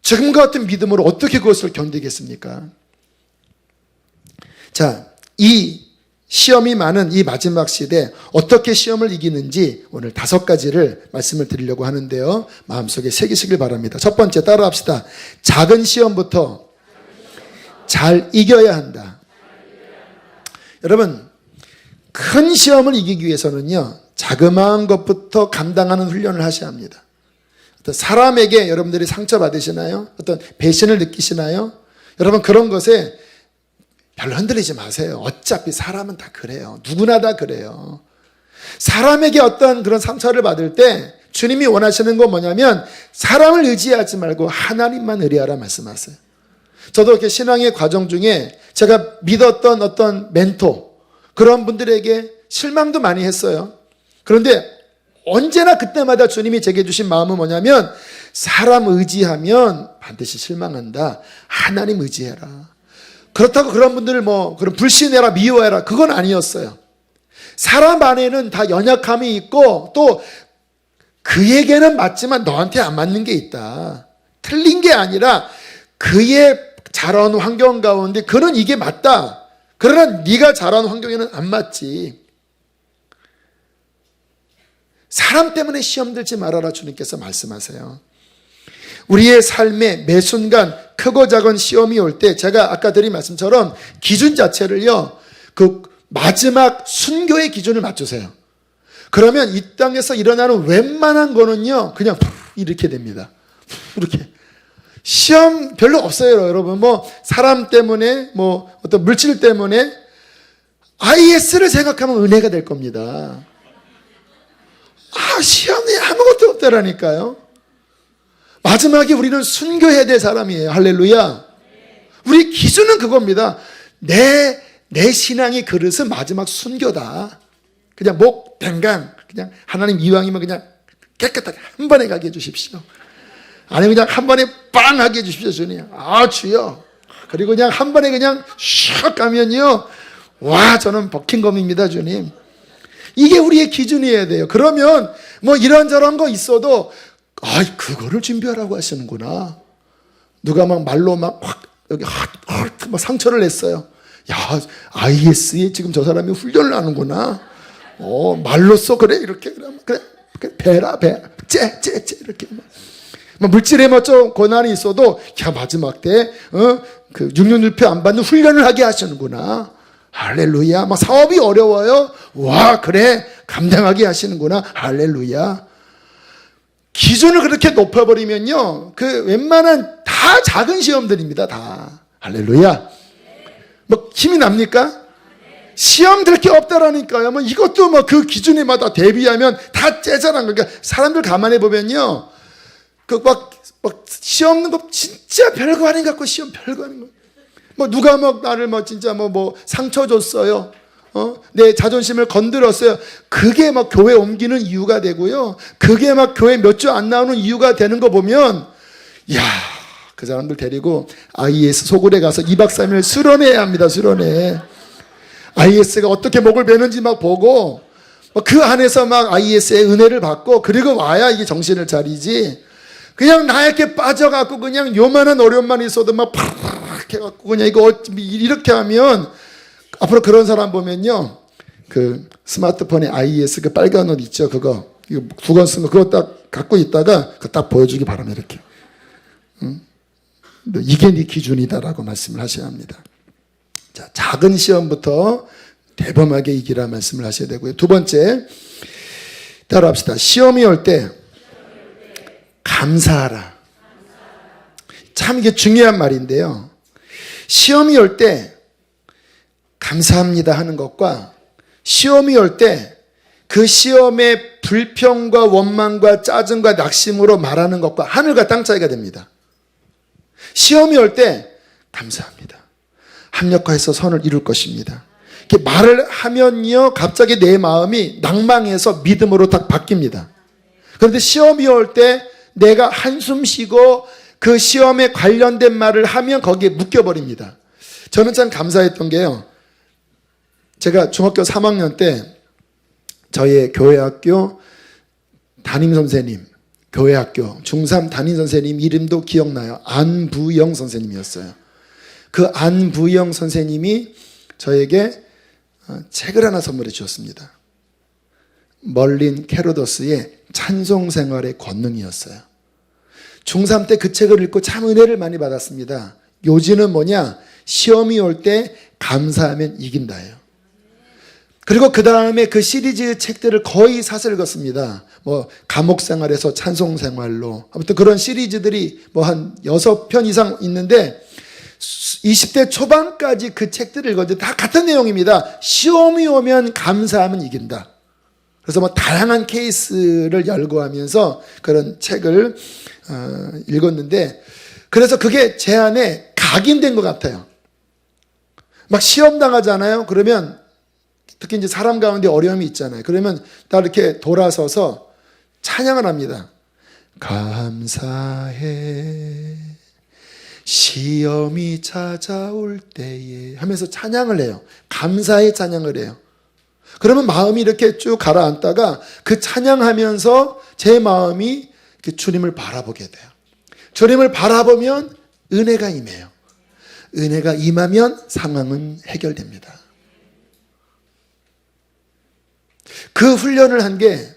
지금과 같은 믿음으로 어떻게 그것을 견디겠습니까? 자, 이 시험이 많은 이 마지막 시대 어떻게 시험을 이기는지 오늘 5가지를 말씀을 드리려고 하는데요. 마음속에 새기시길 바랍니다. 첫 번째 따라합시다. 작은 시험부터 잘 이겨야 한다. 여러분, 큰 시험을 이기기 위해서는요, 자그마한 것부터 감당하는 훈련을 하셔야 합니다. 어떤 사람에게 여러분들이 상처받으시나요? 어떤 배신을 느끼시나요? 여러분, 그런 것에 별로 흔들리지 마세요. 어차피 사람은 다 그래요. 누구나 다 그래요. 사람에게 어떤 그런 상처를 받을 때 주님이 원하시는 건 뭐냐면 사람을 의지하지 말고 하나님만 의뢰하라 말씀하세요. 저도 이렇게 신앙의 과정 중에 제가 믿었던 어떤 멘토, 그런 분들에게 실망도 많이 했어요. 그런데 언제나 그때마다 주님이 제게 주신 마음은 뭐냐면 사람 의지하면 반드시 실망한다. 하나님 의지해라. 그렇다고 그런 분들을 그런 불신해라, 미워해라, 그건 아니었어요. 사람 안에는 다 연약함이 있고 또 그에게는 맞지만 너한테 안 맞는 게 있다. 틀린 게 아니라 그의 자라온 환경 가운데 그는 이게 맞다. 그러나 네가 자라온 환경에는 안 맞지. 사람 때문에 시험 들지 말아라 주님께서 말씀하세요. 우리의 삶에 매 순간 크고 작은 시험이 올 때 제가 아까 드린 말씀처럼 기준 자체를요, 그 마지막 순교의 기준을 맞추세요. 그러면 이 땅에서 일어나는 웬만한 거는요, 그냥 이렇게 됩니다. 이렇게. 시험 별로 없어요, 여러분. 사람 때문에, 어떤 물질 때문에 IS를 생각하면 은혜가 될 겁니다. 시험이 아무것도 없다라니까요. 마지막에 우리는 순교해야 될 사람이에요. 할렐루야. 우리 기준은 그겁니다. 내 신앙의 그릇은 마지막 순교다. 그냥 목 댕강, 그냥 하나님 이왕이면 그냥 깨끗하게 한 번에 가게 해주십시오. 아니면 그냥 한 번에 빵 하게 해주십시오, 주님. 주여. 그리고 그냥 한 번에 그냥 슉 가면요, 와, 저는 버킹검입니다, 주님. 이게 우리의 기준이어야 돼요. 그러면 이런저런 거 있어도 그거를 준비하라고 하시는구나. 누가 말로 확 여기 막 상처를 냈어요. 야, IS에 지금 저 사람이 훈련을 하는구나. 말로써 그래 이렇게 그래 배라 째 이렇게 물질에 좀 고난이 있어도 마지막 때 그 666표 안 받는 훈련을 하게 하시는구나. 할렐루야. 사업이 어려워요. 와, 그래 감당하게 하시는구나. 할렐루야. 기준을 그렇게 높여버리면요, 그 웬만한 다 작은 시험들입니다. 다. 할렐루야. 힘이 납니까? 시험 될 게 없다라니까요. 이것도 그 기준에마다 대비하면 다 째잘한 거니까. 사람들 가만히 보면요, 시험 없는 거 진짜 별거 아닌 것 같고 시험 별거 아닌 거. 누가 나를 진짜 상처 줬어요. 내 자존심을 건드렸어요. 그게 교회 옮기는 이유가 되고요. 그게 교회 몇 주 안 나오는 이유가 되는 거 보면, 그 사람들 데리고 IS 소굴에 가서 2박 3일 수련해야 합니다. 수련해. IS가 어떻게 목을 베는지 보고, 그 안에서 IS의 은혜를 받고, 그리고 와야 이게 정신을 차리지. 그냥 나에게 빠져갖고 그냥 요만한 어려움만 있어도 팍 해갖고 그냥 이렇게 하면, 앞으로 그런 사람 보면요, 그 스마트폰에 IS 그 빨간 옷 있죠, 그거 두건 쓴 거, 그거 딱 갖고 있다가 그거 딱 보여주기 바랍니다. 이렇게. 이게 네 기준이다라고 말씀을 하셔야 합니다. 자, 작은 시험부터 대범하게 이기라 말씀을 하셔야 되고요. 두 번째, 따라합시다. 시험이 올 때 감사하라. 참 이게 중요한 말인데요. 시험이 올 때 감사합니다 하는 것과 시험이 올 때 그 시험의 불평과 원망과 짜증과 낙심으로 말하는 것과 하늘과 땅 차이가 됩니다. 시험이 올 때 감사합니다. 합력화해서 선을 이룰 것입니다. 이렇게 말을 하면요, 갑자기 내 마음이 낭망해서 믿음으로 딱 바뀝니다. 그런데 시험이 올 때 내가 한숨 쉬고 그 시험에 관련된 말을 하면 거기에 묶여버립니다. 저는 참 감사했던 게요, 제가 중학교 3학년 때 저희 교회학교 담임선생님, 교회학교 중3 담임선생님 이름도 기억나요. 안부영 선생님이었어요. 그 안부영 선생님이 저에게 책을 하나 선물해 주었습니다. 멀린 캐로더스의 찬송생활의 권능이었어요. 중3 때 그 책을 읽고 참 은혜를 많이 받았습니다. 요지는 뭐냐? 시험이 올 때 감사하면 이긴다예요. 그리고 그 다음에 그 시리즈 책들을 거의 사서 읽었습니다. 감옥생활에서 찬송생활로, 아무튼 그런 시리즈들이 한 6편 이상 있는데 20대 초반까지 그 책들을 읽었는데 다 같은 내용입니다. 시험이 오면 감사하면 이긴다. 그래서 다양한 케이스를 열거하면서 그런 책을 읽었는데, 그래서 그게 제 안에 각인된 것 같아요. 막 시험 당하잖아요. 그러면 특히 이제 사람 가운데 어려움이 있잖아요. 그러면 딱 이렇게 돌아서서 찬양을 합니다. 감사해 시험이 찾아올 때에 하면서 찬양을 해요. 감사의 찬양을 해요. 그러면 마음이 이렇게 쭉 가라앉다가 그 찬양하면서 제 마음이 이렇게 주님을 바라보게 돼요. 주님을 바라보면 은혜가 임해요. 은혜가 임하면 상황은 해결됩니다. 그 훈련을 한 게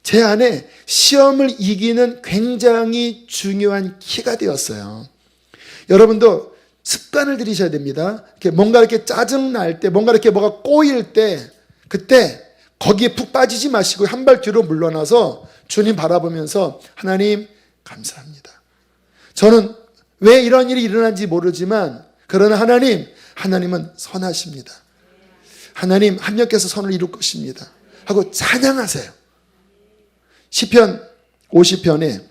제 안에 시험을 이기는 굉장히 중요한 키가 되었어요. 여러분도 습관을 들이셔야 됩니다. 뭔가 이렇게 짜증 날 때, 뭔가 이렇게 뭐가 꼬일 때, 그때 거기에 푹 빠지지 마시고 한 발 뒤로 물러나서 주님 바라보면서 하나님 감사합니다. 저는 왜 이런 일이 일어난지 모르지만 그러나 하나님은 선하십니다. 하나님 합력해서 선을 이룰 것입니다 하고 찬양하세요. 시편 50편에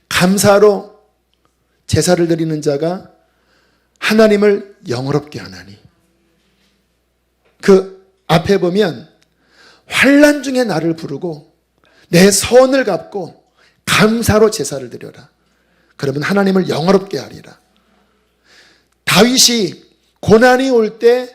감사로 제사를 드리는 자가 하나님을 영어롭게 하나니, 그 앞에 보면 환난 중에 나를 부르고 내 선을 갚고 감사로 제사를 드려라. 그러면 하나님을 영어롭게 하리라. 다윗이 고난이 올 때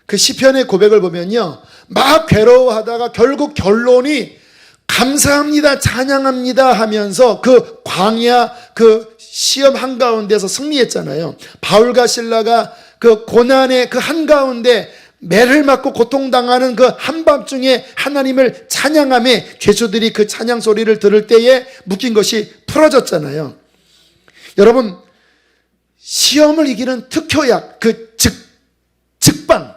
그 시편의 고백을 보면요, 막 괴로워하다가 결국 결론이 감사합니다, 찬양합니다 하면서 그 광야 그 시험 한가운데서 승리했잖아요. 바울과 실라가 그 고난의 그 한가운데 매를 맞고 고통당하는 그 한밤중에 하나님을 찬양하며 죄수들이 그 찬양 소리를 들을 때에 묶인 것이 풀어졌잖아요. 여러분, 시험을 이기는 특효약, 그 직방,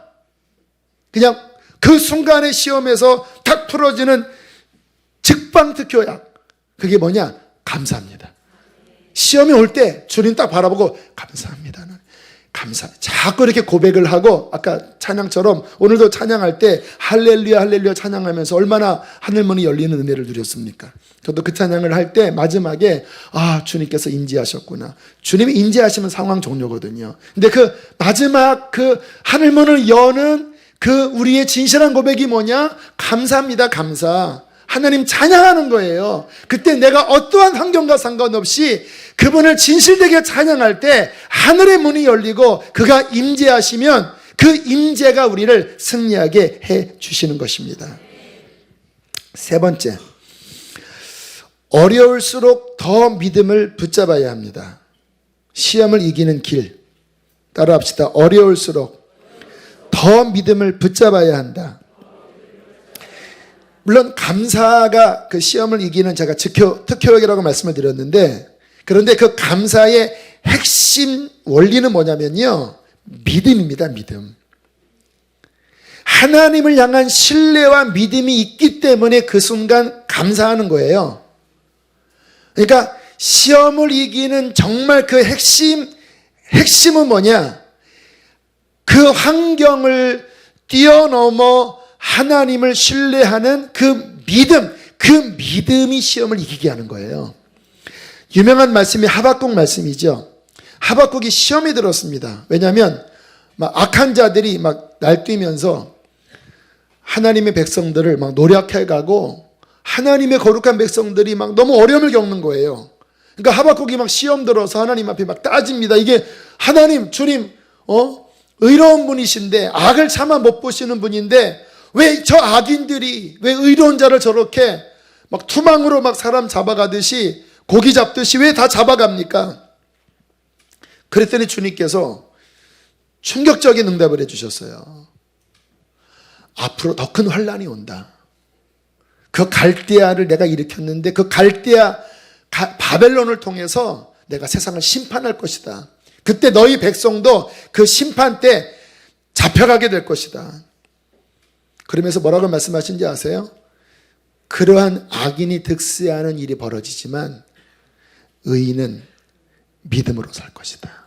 그냥 그 순간의 시험에서 탁 풀어지는 직방 특효약, 그게 뭐냐? 감사합니다. 시험이 올 때 주님 딱 바라보고 감사합니다. 감사합니다. 자꾸 이렇게 고백을 하고, 아까 찬양처럼 오늘도 찬양할 때 할렐루야 할렐루야 찬양하면서 얼마나 하늘문이 열리는 은혜를 누렸습니까? 저도 그 찬양을 할 때 마지막에 주님께서 인지하셨구나. 주님이 인지하시면 상황 종료거든요. 근데 그 마지막 그 하늘문을 여는 그 우리의 진실한 고백이 뭐냐? 감사합니다. 감사. 하나님 찬양하는 거예요. 그때 내가 어떠한 환경과 상관없이 그분을 진실되게 찬양할 때 하늘의 문이 열리고 그가 임재하시면 그 임재가 우리를 승리하게 해 주시는 것입니다. 세 번째, 어려울수록 더 믿음을 붙잡아야 합니다. 시험을 이기는 길 따라합시다. 어려울수록 더 믿음을 붙잡아야 한다. 물론 감사가 그 시험을 이기는 제가 특효약이라고 말씀을 드렸는데, 그런데 그 감사의 핵심 원리는 뭐냐면요, 믿음입니다. 믿음. 하나님을 향한 신뢰와 믿음이 있기 때문에 그 순간 감사하는 거예요. 그러니까 시험을 이기는 정말 그 핵심은 뭐냐? 그 환경을 뛰어넘어 하나님을 신뢰하는 그 믿음이 시험을 이기게 하는 거예요. 유명한 말씀이 하박국 말씀이죠. 하박국이 시험이 들었습니다. 왜냐하면 막 악한 자들이 막 날뛰면서 하나님의 백성들을 막 노력해가고 하나님의 거룩한 백성들이 막 너무 어려움을 겪는 거예요. 그러니까 하박국이 막 시험 들어서 하나님 앞에 막 따집니다. 이게 하나님, 주님, 의로운 분이신데 악을 차마 못 보시는 분인데 왜 저 악인들이 왜 의로운 자를 저렇게 막 투망으로 막 사람 잡아가듯이 고기 잡듯이 왜 다 잡아갑니까? 그랬더니 주님께서 충격적인 응답을 해주셨어요. 앞으로 더 큰 환란이 온다. 그 갈대아를 내가 일으켰는데 그 갈대아 바벨론을 통해서 내가 세상을 심판할 것이다. 그때 너희 백성도 그 심판 때 잡혀가게 될 것이다. 그러면서 뭐라고 말씀하신지 아세요? 그러한 악인이 득세하는 일이 벌어지지만 의인은 믿음으로 살 것이다.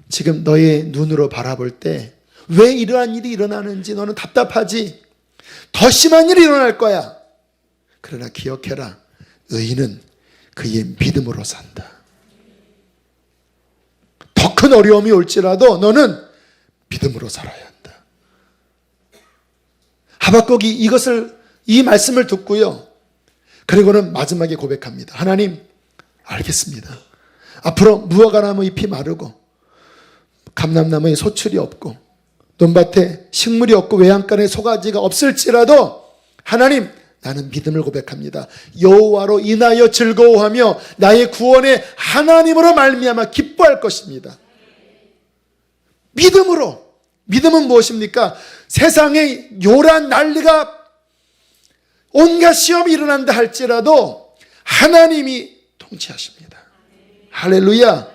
지금 너의 눈으로 바라볼 때 왜 이러한 일이 일어나는지 너는 답답하지. 더 심한 일이 일어날 거야. 그러나 기억해라. 의인은 그의 믿음으로 산다. 더 큰 어려움이 올지라도 너는 믿음으로 살아야 한다. 하박국이 이 말씀을 듣고요. 그리고는 마지막에 고백합니다. 하나님, 알겠습니다. 앞으로 무화과나무 잎이 마르고 감람나무에 소출이 없고 논밭에 식물이 없고 외양간에 소가지가 없을지라도 하나님, 나는 믿음을 고백합니다. 여호와로 인하여 즐거워하며 나의 구원의 하나님으로 말미암아 기뻐할 것입니다. 믿음으로. 믿음은 무엇입니까? 세상에 요란 난리가 온갖 시험이 일어난다 할지라도 하나님이 통치하십니다. 할렐루야.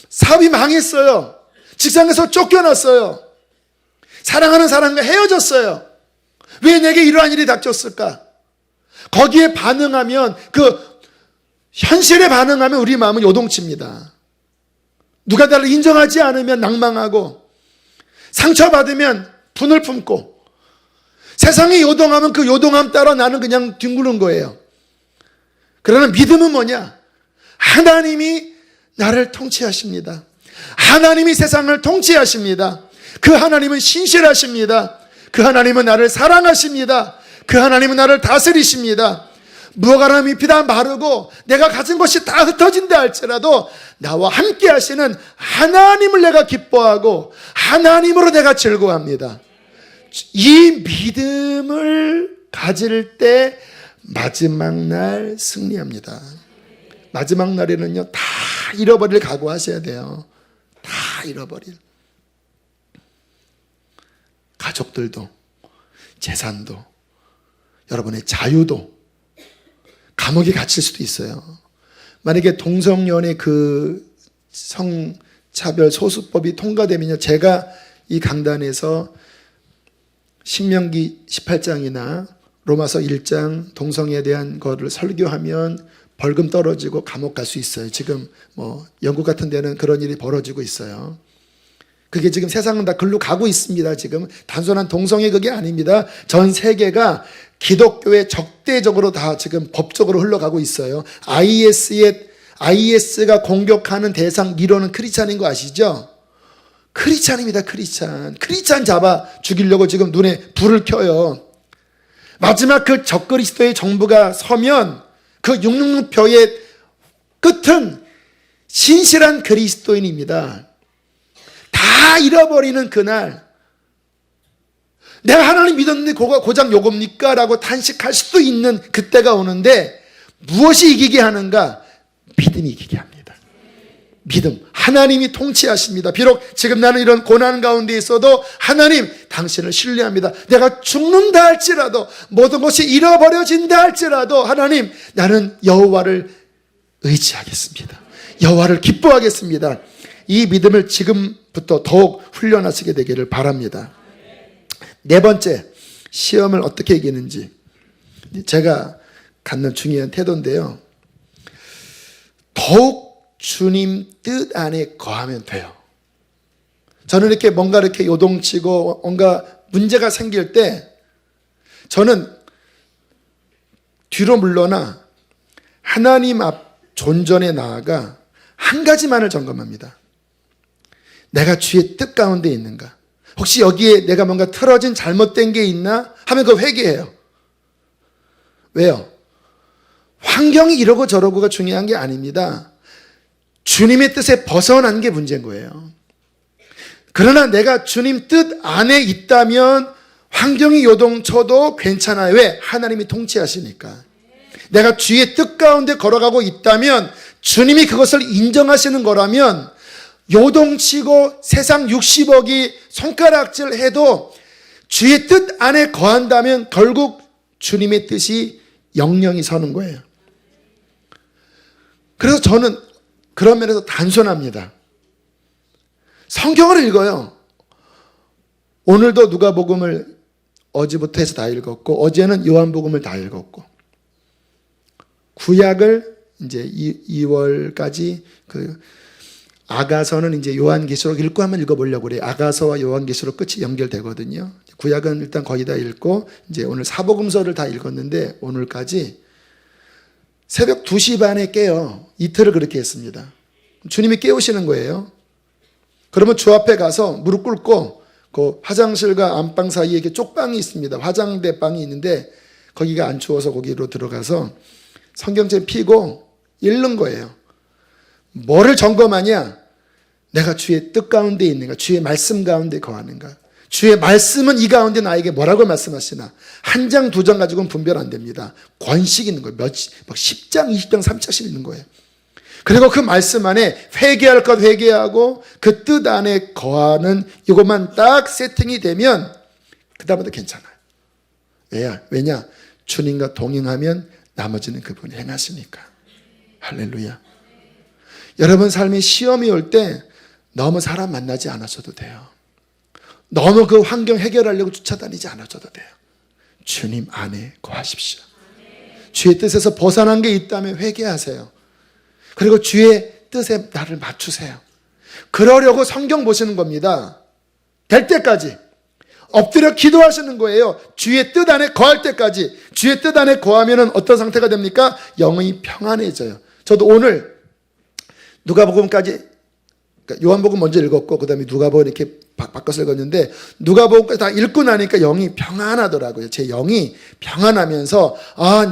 사업이 망했어요. 직장에서 쫓겨났어요. 사랑하는 사람과 헤어졌어요. 왜 내게 이러한 일이 닥쳤을까? 거기에 반응하면, 그 현실에 반응하면 우리 마음은 요동칩니다. 누가 나를 인정하지 않으면 낭망하고, 상처받으면 분을 품고, 세상이 요동하면 그 요동함 따라 나는 그냥 뒹구는 거예요. 그러나 믿음은 뭐냐? 하나님이 나를 통치하십니다. 하나님이 세상을 통치하십니다. 그 하나님은 신실하십니다. 그 하나님은 나를 사랑하십니다. 그 하나님은 나를 다스리십니다. 무화과나무 잎이 다 마르고 내가 가진 것이 다 흩어진다 할지라도 나와 함께 하시는 하나님을 내가 기뻐하고 하나님으로 내가 즐거워합니다. 이 믿음을 가질 때 마지막 날 승리합니다. 마지막 날에는요, 다 잃어버릴 각오하셔야 돼요. 다 잃어버릴. 가족들도, 재산도, 여러분의 자유도 감옥에 갇힐 수도 있어요. 만약에 동성연의 그 성차별 소수법이 통과되면요, 제가 이 강단에서 신명기 18장이나 로마서 1장 동성애에 대한 거를 설교하면 벌금 떨어지고 감옥 갈 수 있어요. 지금 영국 같은 데는 그런 일이 벌어지고 있어요. 그게 지금 세상은 다 글로 가고 있습니다. 지금 단순한 동성애 그게 아닙니다. 전 세계가 기독교에 적대적으로 다 지금 법적으로 흘러가고 있어요. IS가 공격하는 대상 미로는 크리스찬인 거 아시죠? 크리스찬입니다. 크리스찬 잡아 죽이려고 지금 눈에 불을 켜요. 마지막 그 적그리스도의 정부가 서면 그 666표의 끝은 신실한 그리스도인입니다. 다 잃어버리는 그날, 내가 하나님 믿었는데 고작 요겁니까? 라고 탄식할 수도 있는 그때가 오는데 무엇이 이기게 하는가? 믿음이 이기게 합니다. 믿음. 하나님이 통치하십니다. 비록 지금 나는 이런 고난 가운데 있어도 하나님, 당신을 신뢰합니다. 내가 죽는다 할지라도, 모든 것이 잃어버려진다 할지라도 하나님, 나는 여호와를 의지하겠습니다. 여호와를 기뻐하겠습니다. 이 믿음을 지금부터 더욱 훈련하시게 되기를 바랍니다. 네 번째, 시험을 어떻게 이기는지 제가 갖는 중요한 태도인데요. 더욱 주님 뜻 안에 거하면 돼요. 저는 이렇게 뭔가 이렇게 요동치고 뭔가 문제가 생길 때 저는 뒤로 물러나 하나님 앞 존전에 나아가 한 가지만을 점검합니다. 내가 주의 뜻 가운데 있는가? 혹시 여기에 내가 뭔가 틀어진 잘못된 게 있나? 하면 그거 회개해요. 왜요? 환경이 이러고 저러고가 중요한 게 아닙니다. 주님의 뜻에 벗어난 게 문제인 거예요. 그러나 내가 주님 뜻 안에 있다면 환경이 요동쳐도 괜찮아요. 왜? 하나님이 통치하시니까. 내가 주의 뜻 가운데 걸어가고 있다면 주님이 그것을 인정하시는 거라면 요동치고 세상 60억이 손가락질 해도 주의 뜻 안에 거한다면 결국 주님의 뜻이 영영이 서는 거예요. 그래서 저는 그런 면에서 단순합니다. 성경을 읽어요. 오늘도 누가복음을 어제부터 해서 다 읽었고, 어제는 요한복음을 다 읽었고, 구약을 이제 2월까지 아가서는 이제 요한계시록 읽고 한번 읽어보려고 그래요. 아가서와 요한계시록 끝이 연결되거든요. 구약은 일단 거의 다 읽고, 이제 오늘 사복음서를 다 읽었는데, 오늘까지 새벽 2시 반에 깨요. 이틀을 그렇게 했습니다. 주님이 깨우시는 거예요. 그러면 주 앞에 가서 무릎 꿇고, 그 화장실과 안방 사이에 이렇게 쪽방이 있습니다. 화장대 방이 있는데, 거기가 안 추워서 거기로 들어가서 성경책 피고 읽는 거예요. 뭐를 점검하냐? 내가 주의 뜻 가운데 있는가? 주의 말씀 가운데 거하는가? 주의 말씀은 이 가운데 나에게 뭐라고 말씀하시나? 한 장, 두 장 가지고는 분별 안 됩니다. 권식 있는 거예요. 막 10장, 20장, 30장씩 있는 거예요. 그리고 그 말씀 안에 회개할 것 회개하고 그 뜻 안에 거하는 이것만 딱 세팅이 되면 그 다음부터 괜찮아요. 왜냐? 주님과 동행하면 나머지는 그분이 행하시니까. 할렐루야. 여러분 삶에 시험이 올 때 너무 사람 만나지 않아셔도 돼요. 너무 그 환경 해결하려고 쫓아다니지 않아셔도 돼요. 주님 안에 거하십시오. 주의 뜻에서 벗어난 게 있다면 회개하세요. 그리고 주의 뜻에 나를 맞추세요. 그러려고 성경 보시는 겁니다. 될 때까지 엎드려 기도하시는 거예요. 주의 뜻 안에 거할 때까지. 주의 뜻 안에 거하면 어떤 상태가 됩니까? 영이 평안해져요. 저도 오늘 누가복음까지, 그러니까 요한복음 먼저 읽었고 그 다음에 누가복음 이렇게 바꿔서 읽었는데, 누가복음까지 다 읽고 나니까 영이 평안하더라고요. 제 영이 평안하면서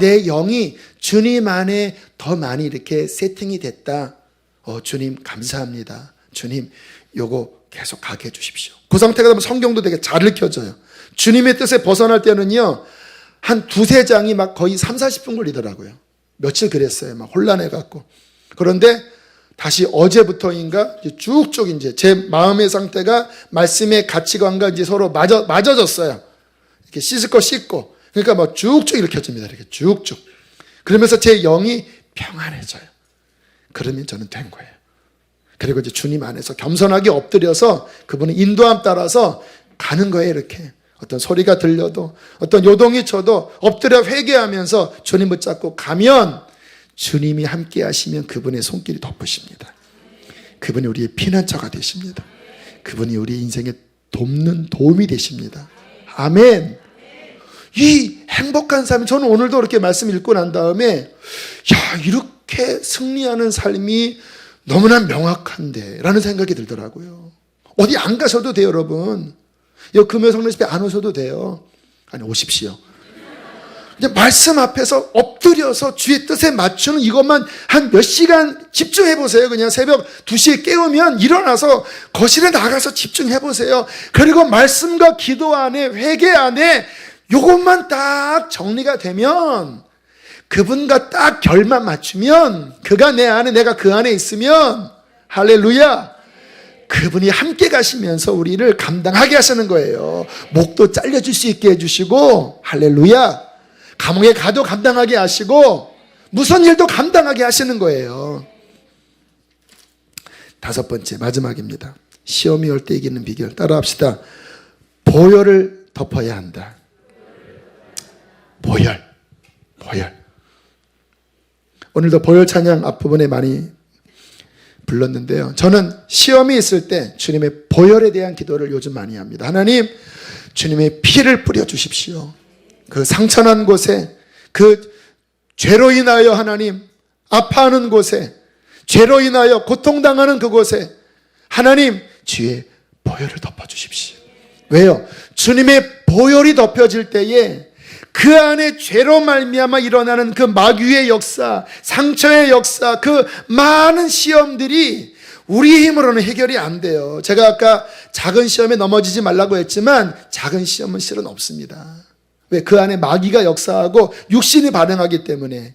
내 영이 주님 안에 더 많이 이렇게 세팅이 됐다. 주님 감사합니다. 주님 요거 계속 가게 해주십시오. 그 상태가 되면 성경도 되게 잘 읽혀져요. 주님의 뜻에 벗어날 때는요, 한 두세 장이 막 거의 30-40분 걸리더라고요. 며칠 그랬어요. 막 혼란해갖고. 그런데 다시 어제부터인가 쭉쭉 이제 제 마음의 상태가 말씀의 가치관과 이제 서로 맞아졌어요. 이렇게 씻을 거 씻고. 그러니까 막 쭉쭉 읽혀집니다. 이렇게 쭉쭉. 그러면서 제 영이 평안해져요. 그러면 저는 된 거예요. 그리고 이제 주님 안에서 겸손하게 엎드려서 그분의 인도함 따라서 가는 거예요. 이렇게 어떤 소리가 들려도 어떤 요동이 쳐도 엎드려 회개하면서 주님 붙잡고 가면 주님이 함께 하시면 그분의 손길이 덮으십니다. 그분이 우리의 피난처가 되십니다. 그분이 우리 인생에 돕는 도움이 되십니다. 아멘. 이 행복한 삶, 저는 오늘도 이렇게 말씀 읽고 난 다음에 이렇게 승리하는 삶이 너무나 명확한데 라는 생각이 들더라고요. 어디 안 가셔도 돼요. 여러분 여기 금요성례 집회 안 오셔도 돼요. 아니 오십시오. 이제 말씀 앞에서 엎드려서 주의 뜻에 맞추는 이것만 한 몇 시간 집중해 보세요. 그냥 새벽 2시에 깨우면 일어나서 거실에 나가서 집중해 보세요. 그리고 말씀과 기도 안에 회개 안에 이것만 딱 정리가 되면, 그분과 딱 결만 맞추면, 그가 내 안에 내가 그 안에 있으면 할렐루야, 그분이 함께 가시면서 우리를 감당하게 하시는 거예요. 목도 잘려줄 수 있게 해주시고 할렐루야, 감옥에 가도 감당하게 하시고 무슨 일도 감당하게 하시는 거예요. 5번째 마지막입니다. 시험이 올 때 이기는 비결 따라합시다. 보혈을 덮어야 한다. 보혈. 오늘도 보혈 찬양 앞부분에 많이 불렀는데요. 저는 시험이 있을 때 주님의 보혈에 대한 기도를 요즘 많이 합니다. 하나님, 주님의 피를 뿌려주십시오. 그 상처난 곳에, 그 죄로 인하여 하나님 아파하는 곳에, 죄로 인하여 고통당하는 그곳에 하나님 주의 보혈을 덮어주십시오. 왜요? 주님의 보혈이 덮여질 때에 그 안에 죄로 말미암아 일어나는 그 마귀의 역사, 상처의 역사, 그 많은 시험들이 우리 힘으로는 해결이 안 돼요. 제가 아까 작은 시험에 넘어지지 말라고 했지만 작은 시험은 실은 없습니다. 왜? 그 안에 마귀가 역사하고 육신이 반응하기 때문에.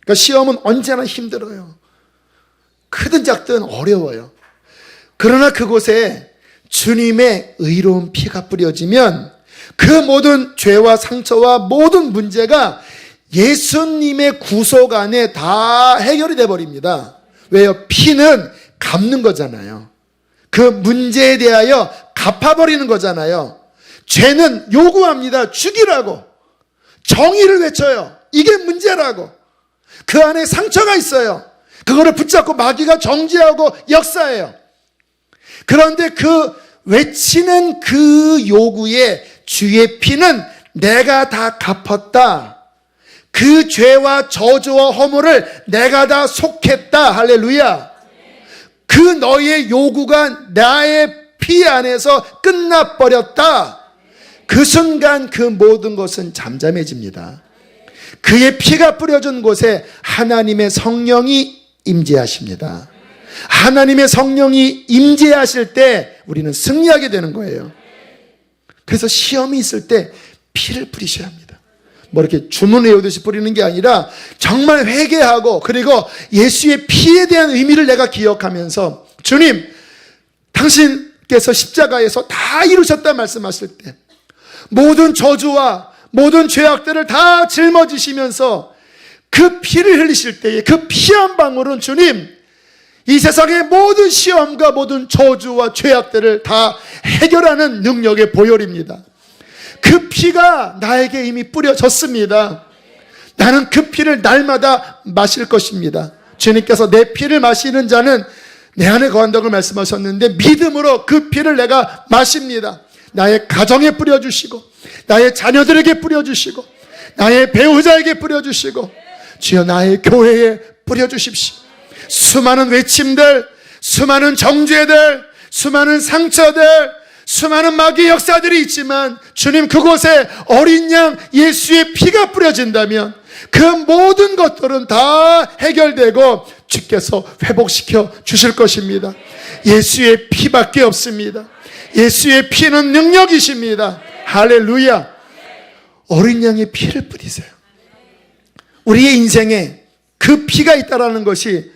그러니까 시험은 언제나 힘들어요. 크든 작든 어려워요. 그러나 그곳에 주님의 의로운 피가 뿌려지면 그 모든 죄와 상처와 모든 문제가 예수님의 구속 안에 다 해결이 돼 버립니다. 왜요? 피는 갚는 거잖아요. 그 문제에 대하여 갚아버리는 거잖아요. 죄는 요구합니다. 죽이라고. 정의를 외쳐요. 이게 문제라고. 그 안에 상처가 있어요. 그거를 붙잡고 마귀가 정죄하고 역사해요. 그런데 그 외치는 그 요구에 주의 피는 내가 다 갚았다. 그 죄와 저주와 허물을 내가 다 속했다. 할렐루야. 그 너의 요구가 나의 피 안에서 끝나버렸다. 그 순간 그 모든 것은 잠잠해집니다. 그의 피가 뿌려진 곳에 하나님의 성령이 임재하십니다. 하나님의 성령이 임재하실 때 우리는 승리하게 되는 거예요. 그래서 시험이 있을 때 피를 뿌리셔야 합니다. 뭐 이렇게 주문 외우듯이 뿌리는 게 아니라 정말 회개하고, 그리고 예수의 피에 대한 의미를 내가 기억하면서, 주님, 당신께서 십자가에서 다 이루셨다 말씀하실 때 모든 저주와 모든 죄악들을 다 짊어지시면서 그 피를 흘리실 때에 그 피 한 방울은 주님, 이 세상의 모든 시험과 모든 저주와 죄악들을 다 해결하는 능력의 보혈입니다. 그 피가 나에게 이미 뿌려졌습니다. 나는 그 피를 날마다 마실 것입니다. 주님께서 내 피를 마시는 자는 내 안에 거한다고 말씀하셨는데, 믿음으로 그 피를 내가 마십니다. 나의 가정에 뿌려주시고, 나의 자녀들에게 뿌려주시고, 나의 배우자에게 뿌려주시고, 주여 나의 교회에 뿌려주십시오. 수많은 외침들, 수많은 정죄들, 수많은 상처들, 수많은 마귀의 역사들이 있지만 주님, 그곳에 어린 양 예수의 피가 뿌려진다면 그 모든 것들은 다 해결되고 주께서 회복시켜 주실 것입니다. 예수의 피밖에 없습니다. 예수의 피는 능력이십니다. 할렐루야. 어린 양의 피를 뿌리세요. 우리의 인생에 그 피가 있다는 것이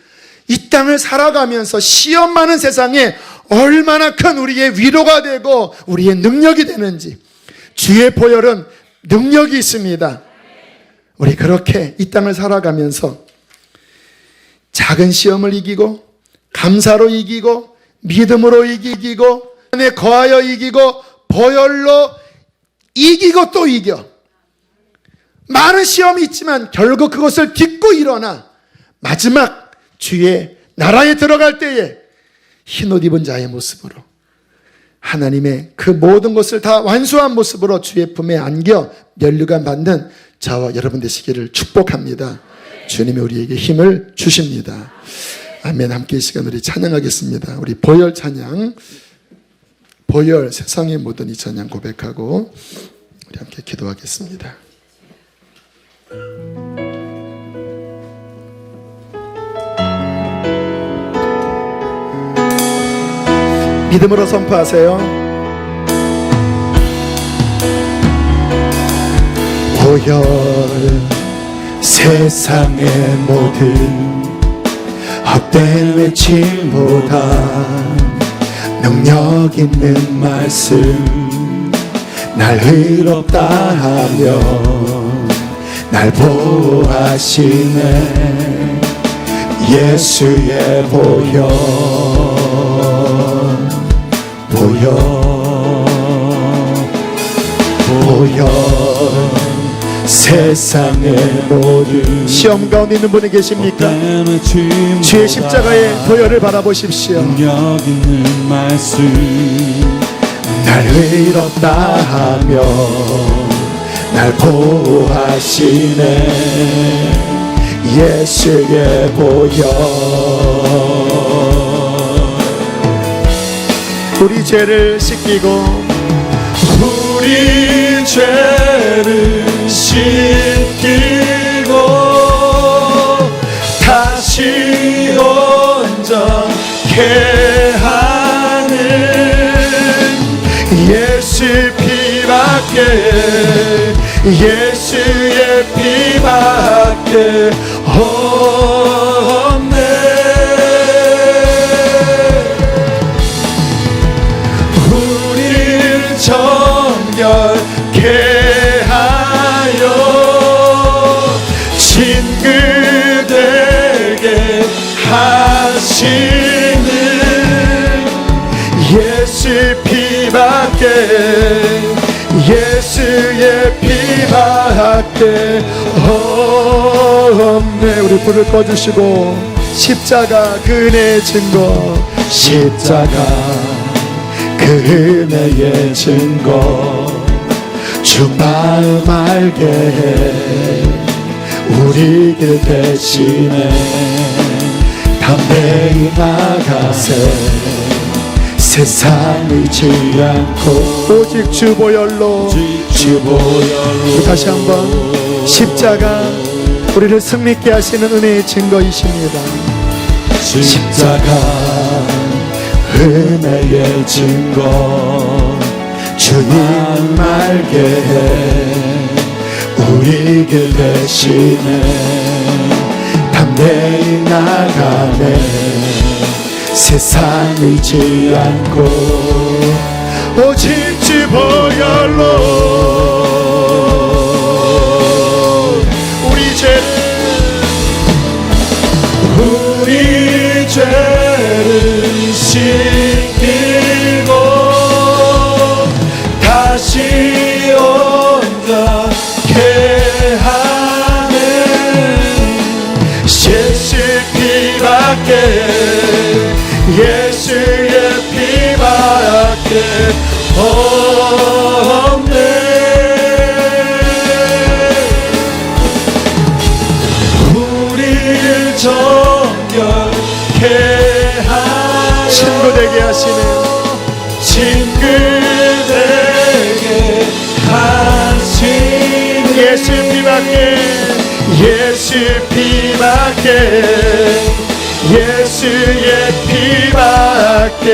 이 땅을 살아가면서 시험 많은 세상에 얼마나 큰 우리의 위로가 되고 우리의 능력이 되는지, 주의 보혈은 능력이 있습니다. 우리 그렇게 이 땅을 살아가면서 작은 시험을 이기고, 감사로 이기고, 믿음으로 이기고, 안에 거하여 이기고, 보혈로 이기고 또 이겨. 많은 시험이 있지만 결국 그것을 딛고 일어나 마지막 주의 나라에 들어갈 때에 흰옷 입은 자의 모습으로, 하나님의 그 모든 것을 다 완수한 모습으로 주의 품에 안겨 면류관 받는 저와 여러분 되시기를 축복합니다. 주님이 우리에게 힘을 주십니다. 아멘. 함께 이 시간 우리 찬양하겠습니다. 우리 보혈 찬양, 보혈 세상의 모든 이 찬양 고백하고 우리 함께 기도하겠습니다. 믿음으로 선포하세요. 보혈 세상의 모든 헛된 외침보다 능력 있는 말씀, 날 의롭다 하며 날 보호하시네. 예수의 보혈, 보혈, 보혈 세상의 모든 시험 가운데 있는 분이 계십니까? 주의 십자가의 보혈을 바라보십시오. 능력 있는 말씀, 날 의롭다 하며 날 보호하시네. 예수의 보혈, 우리 죄를 씻기고, 우리 죄를 씻기고 다시 온전케 하는 예수 피밖에, 예수의 피밖에 없네. 정결케 하여 진그되게 하시는 예수 피밖에 예수의 피밖에 없네. 우리 불을 꺼주시고 십자가 그 은혜의 증거 십자가 그 은혜의 증거 주 마음 알게 해 우리 길 대신에 담대히 나가세 세상 의지 않고 오직 주 보혈로 다시 한번 십자가 우리를 승리케 하시는 은혜의 증거이십니다. 십자가 은혜의 증거 주님 알게 해 우리 길 대신에 담대히 나가네 세상 의지 않고 오직 주 보혈로 우리 죄를 씻기고 다시 온전케 하네 예수 피밖에 예수의 피밖에 없네. 우리를 정결케 하여 친구되게 하시네요. 친구되게 하시네 예수 피밖에 예수 피밖에 예수의 피밖에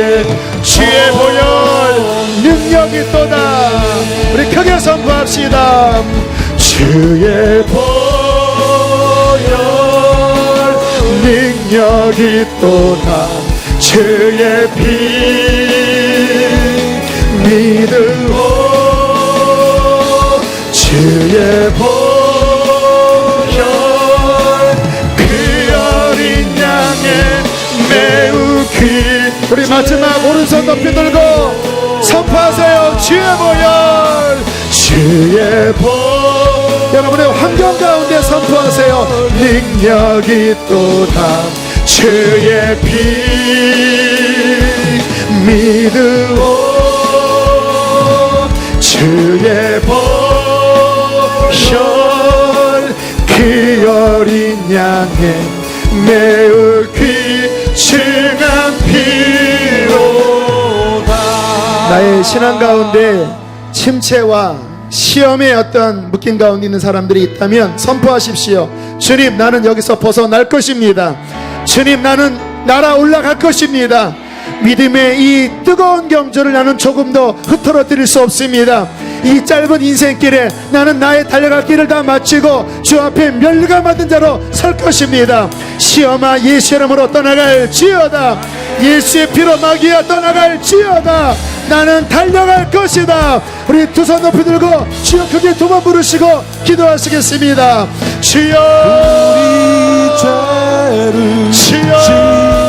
주의 보혈 능력이 또다. 우리 크게 선포합시다. 주의 보혈 능력이 또다. 주의 피 믿으오 주의 보혈 그 어린 양의 매우 귀 우리 마지막 오른손 높이 들고 선포하세요. 주의 보혈 주의 보혈 여러분의 환경 가운데 선포하세요. 능력이 또다. 주의 피 믿으오 주의 보혈 그 어린 양의 매우 귀중한 피로다. 나의 신앙 가운데 침체와 시험의 어떤 묶인 가운데 있는 사람들이 있다면 선포하십시오. 주님 나는 여기서 벗어날 것입니다. 주님 나는 날아 올라갈 것입니다. 믿음의 이 뜨거운 경주를 나는 조금 더 흐트러뜨릴 수 없습니다. 이 짧은 인생길에 나는 나의 달려갈 길을 다 마치고 주 앞에 멸류관받은 자로 설 것입니다. 시험아 예수 이름으로 떠나갈지어다. 예수의 피로 마귀야 떠나갈지어다. 나는 달려갈 것이다. 우리 두 손 높이 들고 주여 크게 두 번 부르시고 기도하시겠습니다. 주여 우리 죄를 주여